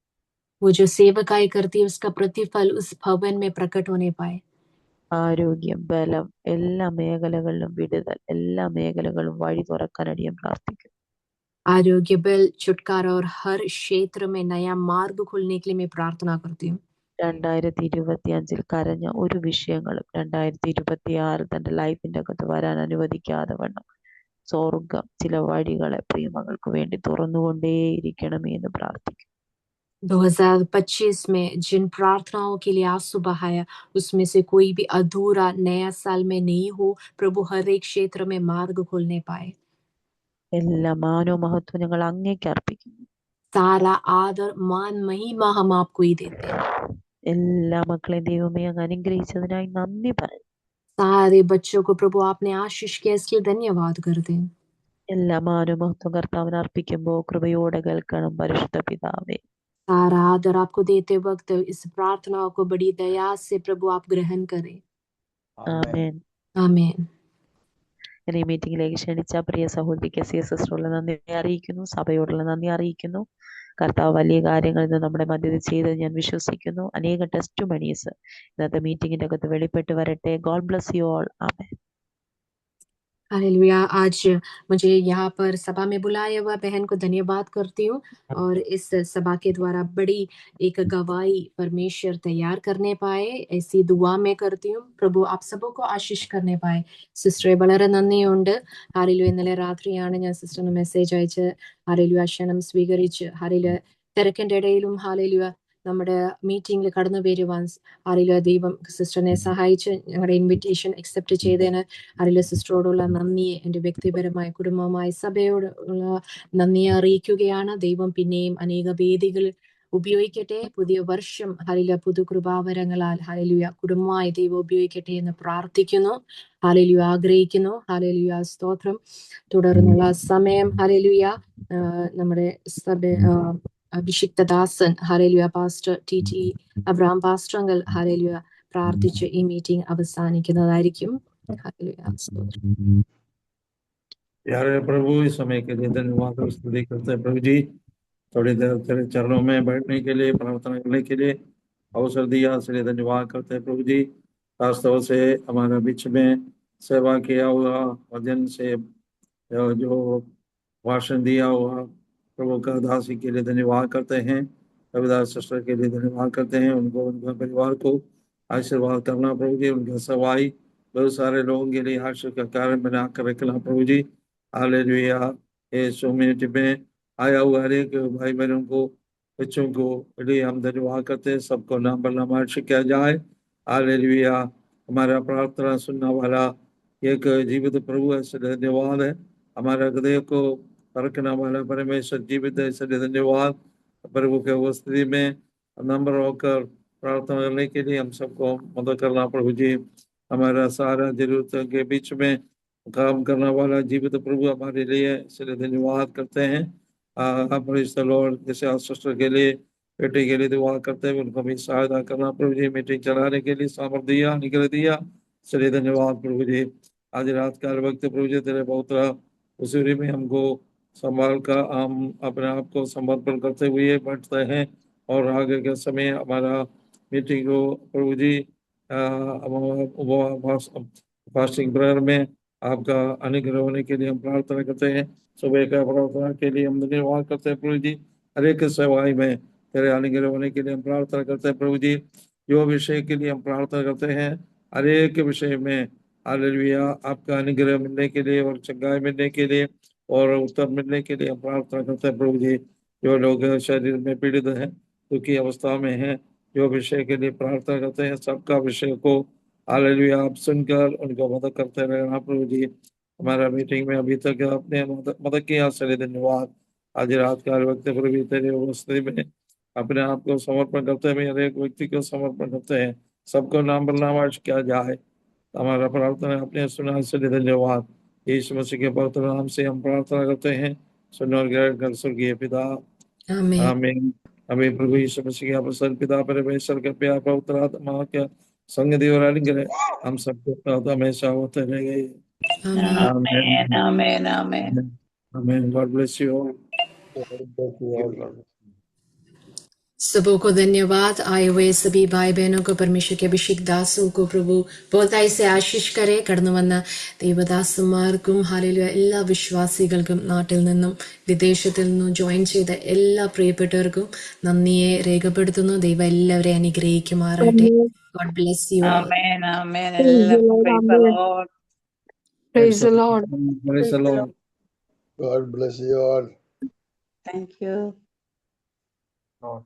S5: वो जो सेवकाई करती है उसका प्रतिफल उस भवन में प्रकट होने पाए।
S3: ആരോഗ്യം, ബലം, എല്ലാ മേഖലകളിലും വിടുതൽ, എല്ലാ മേഖലകളും വഴി തുറക്കാൻ അടിയൻ പ്രാർത്ഥിക്കുന്നു.
S5: आरोग्य बल, छुटकारा और हर क्षेत्र में नया मार्ग खुलने के लिए मैं प्रार्थना करती हूँ।
S3: 2025 കരഞ്ഞ ഒരു വിഷയങ്ങളും 2026 തന്റെ ലൈഫിന്റെ അകത്ത് വരാൻ അനുവദിക്കാതെ വണ്ണം സ്വർഗം ചില വഴികളെ പ്രിയമകൾക്ക് വേണ്ടി തുറന്നുകൊണ്ടേയിരിക്കണമേ എന്ന് പ്രാർത്ഥിക്കും.
S5: 2025 में जिन प्रार्थनाओं के लिए आंसू बहाया उसमें से कोई भी अधूरा नया साल में नहीं हो। प्रभु हर एक क्षेत्र में मार्ग खोलने पाए।
S3: എല്ലാ മാനോ മഹത്വം ഞങ്ങൾ അങ്ങേക്ക് അർപ്പിക്കുന്നു.
S5: सारा आदर मान महिमा हम आपको ही देते हैं।
S3: എല്ലാ മക്കളെയും ദൈവമേ അങ്ങ് അനുഗ്രഹിച്ചതിനായി നന്ദി പറയും.
S5: सारे बच्चों को प्रभु आपने आशीष किया, इसलिए धन्यवाद करते हैं।
S3: എല്ലാ മാനവും മഹത്വം കർത്താവിന് അർപ്പിക്കുമ്പോൾ കൃപയോടെ കേൾക്കണം പരിശുദ്ധ പിതാവേ.
S5: सारा आदर आपको देते वक्त इस प्रार्थना को बड़ी दया से प्रभु आप ग्रहण करें।
S3: ആമേൻ.
S5: आमीन।
S3: ഞാൻ ഈ മീറ്റിംഗിലേക്ക് ക്ഷണിച്ച പ്രിയ സഹോദരിക്ക് സിസ്റ്ററോടുള്ള നന്ദി അറിയിക്കുന്നു, സഭയോടുള്ള നന്ദി അറിയിക്കുന്നു. കർത്താവ് വലിയ കാര്യങ്ങൾ ഇന്ന് നമ്മുടെ മധ്യത്തിൽ ചെയ്ത് ഞാൻ വിശ്വസിക്കുന്നു. അനേകം ടെസ്റ്റ് മണീസ് ഇന്നത്തെ മീറ്റിംഗിന്റെ അകത്ത് വെളിപ്പെട്ട് വരട്ടെ. God bless you all. Amen.
S5: Hallelujah. आज मुझे यहाँ पर सभा में बुलाया हुआ बहन को धन्यवाद करती हूँ, और इस सभा के द्वारा बड़ी एक गवाही परमेश्वर तैयार करने पाए, ऐसी दुआ मैं करती हूँ। प्रभु आप सबों को आशीष करने पाए। സിസ്റ്ററെ വളരെ നന്ദിയുണ്ട്. ഹാലേലൂയ. ഇന്നലെ രാത്രിയാണ് ഞാൻ സിസ്റ്ററിന് മെസ്സേജ് അയച്ച് ഹാലേലൂയ ക്ഷണം സ്വീകരിച്ച് ഹാലേലൂയ തിരക്കിന്റെ ഇടയിലും ഹാലേലൂയ നമ്മുടെ മീറ്റിംഗിൽ കടന്നു വരുവാൻ ഹാലേലൂയ ദൈവം സിസ്റ്ററിനെ സഹായിച്ച് ഞങ്ങളുടെ ഇൻവിറ്റേഷൻ അക്സെപ്റ്റ് ചെയ്തതിന് ഹാലേലൂയ സിസ്റ്ററോടുള്ള നന്ദിയെ എൻ്റെ വ്യക്തിപരമായ കുടുംബമായ സഭയോട് ഉള്ള നന്ദിയെ അറിയിക്കുകയാണ്. ദൈവം പിന്നെയും അനേക വേദികൾ ഉപയോഗിക്കട്ടെ. പുതിയ വർഷം ഹാലേലൂയ പുതുകൃപാവരങ്ങളാൽ ഹാലേലൂയ കുടുംബമായി ദൈവം ഉപയോഗിക്കട്ടെ എന്ന് പ്രാർത്ഥിക്കുന്നു. ഹാലേലൂയ ആഗ്രഹിക്കുന്നു. ഹാലേലൂയ സ്തോത്രം. തുടർന്നുള്ള സമയം ഹാലേലൂയ നമ്മുടെ സഭ അഭിഷിക്തദാസൻ hallelujah pastor T Abraham pastor uncle hallelujah പ്രാർത്ഥിച്ച് ഈ മീറ്റിംഗ് അവസാനിക്കുന്നതായിരിക്കും. हालेलुया स्तोत्र।
S6: प्यारे प्रभु, इस समय के लिए धन्यवाद और स्तुति करते हैं प्रभु जी। थोड़ी देर तेरे चरणों में बैठने के लिए, प्रार्थना करने के लिए अवसर दिया, इसलिए धन्यवाद करते हैं प्रभु जी। खासतौर से हमारे बीच में सेवा किया हुआ वचन से जो भाषण दिया हुआ प्रभु का दासी के लिए धन्यवाद करते हैं। रविदास सिस्टर के लिए धन्यवाद करते हैं। उनको, उनके परिवार को आशीर्वाद करना प्रभु जी। उनका सवाई बहुत सारे लोगों के लिए आशीष का कारण बनाकर रखना प्रभु जी। हालेलुया। इस कम्युनिटी में आया हुआ हर एक भाई बहनों को, बच्चों को लिए हम धन्यवाद करते हैं। सबको नाम पर नाम आशीष किया जाए। हालेलुया। हमारा प्रार्थना सुनने वाला एक जीवित प्रभु है, इसलिए धन्यवाद है। हमारे हृदय को परखने वाला परमेश्वर जीवित है, इसलिए धन्यवाद। प्रभु के उपस्थिति में नम्र होकर प्रार्थना करने के लिए हम सबको मदद करना प्रभु जी। हमारा सारा जरूरतों के बीच में काम करने वाला जीवित प्रभु हमारे लिए, इसलिए धन्यवाद करते हैं। लॉर्ड, जैसे सिस्टर के लिए, बेटे के लिए दुआ करते हैं, उनको भी सहायता करना प्रभु जी। मीटिंग चलाने के लिए सामर्थ्य दिया, निकल दिया, इसलिए धन्यवाद प्रभु जी। आज रात का वक्त प्रभु जी तेरे बहुत उसूरी में हमको संभाल कर हम अपने आप को समर्पण करते हुए बैठते हैं, और आगे के समय हमारा मीटिंग को प्रभु जी फास्टिंग प्रेयर में आपका अनुग्रह होने के लिए हम प्रार्थना करते हैं। सुबह का प्रार्थना के लिए हम धन्यवाद करते हैं प्रभु जी। हर एक सेवाई में तेरे अनुग्रह होने के लिए हम प्रार्थना करते हैं प्रभु जी। जो विषय के लिए हम प्रार्थना करते हैं, हर एक विषय में हालेलुया आपका अनुग्रह मिलने के लिए और चंगाई मिलने के लिए और उत्तर मिलने के लिए हम प्रार्थना करते हैं प्रभु जी। जो लोग शरीर में पीड़ित हैं, दुखी अवस्था में हैं, जो विषय के लिए प्रार्थना करते हैं, सबका विषय को हालेलुया आप सुनकर उनको मदद करते रहना प्रभु जी। हमारा मीटिंग में अभी तक आपने मदद किया, इसलिए धन्यवाद। आज रात का वक्त प्रभु तेरे उपस्थिति में अपने आप को समर्पण करते हैं, हर एक व्यक्ति को समर्पण करते हैं, सबको नाम पर नाम आशीष किया जाए। हमारा प्रार्थना आपने सुना, इसलिए धन्यवाद। यीशु मसीह के पवित्र नाम से हम प्रार्थना करते हैं, सुनो और ग्रहण कर स्वर्गीय पिता।
S5: आमीन।
S6: आमीन। हमें प्रभु यीशु मसीह के प्रसन्न पिता परमेश्वर के प्यार पवित्र आत्मा के संग और अनुग्रह हम सबके साथ हमेशा होते रहेंगे।
S5: आमीन।
S7: आमेन आमेन
S6: आमीन। God bless you all.
S5: सबों को धन्यवाद। आए हुए सभी भाई बहनों को, परमेश्वर के अभिषेक दासों को प्रभु बहुताയി ആശിഷ് കരെ. കടന്നു വന്ന ദൈവദാസന്മാർക്കും ഹാലേലൂയ എല്ലാ വിശ്വാസികൾക്കും, നാട്ടിൽ നിന്നും വിദേശത്തിൽ നിന്നും ജോയിൻ ചെയ്ത എല്ലാ പ്രിയപ്പെട്ടവർക്കും നന്ദിയെ രേഖപ്പെടുത്തുന്നു. ദൈവം എല്ലാവരെയും അനുഗ്രഹിക്കുമാറാകട്ടെ. God bless you all.
S7: Amen amen.
S1: Praise the
S7: എല്ലാവർക്കും
S1: Lord.
S7: praise the
S1: Amen.
S7: Lord.
S1: Praise the Lord.
S6: Praise the Lord.
S8: God bless you all.
S7: Thank you.
S6: Lord.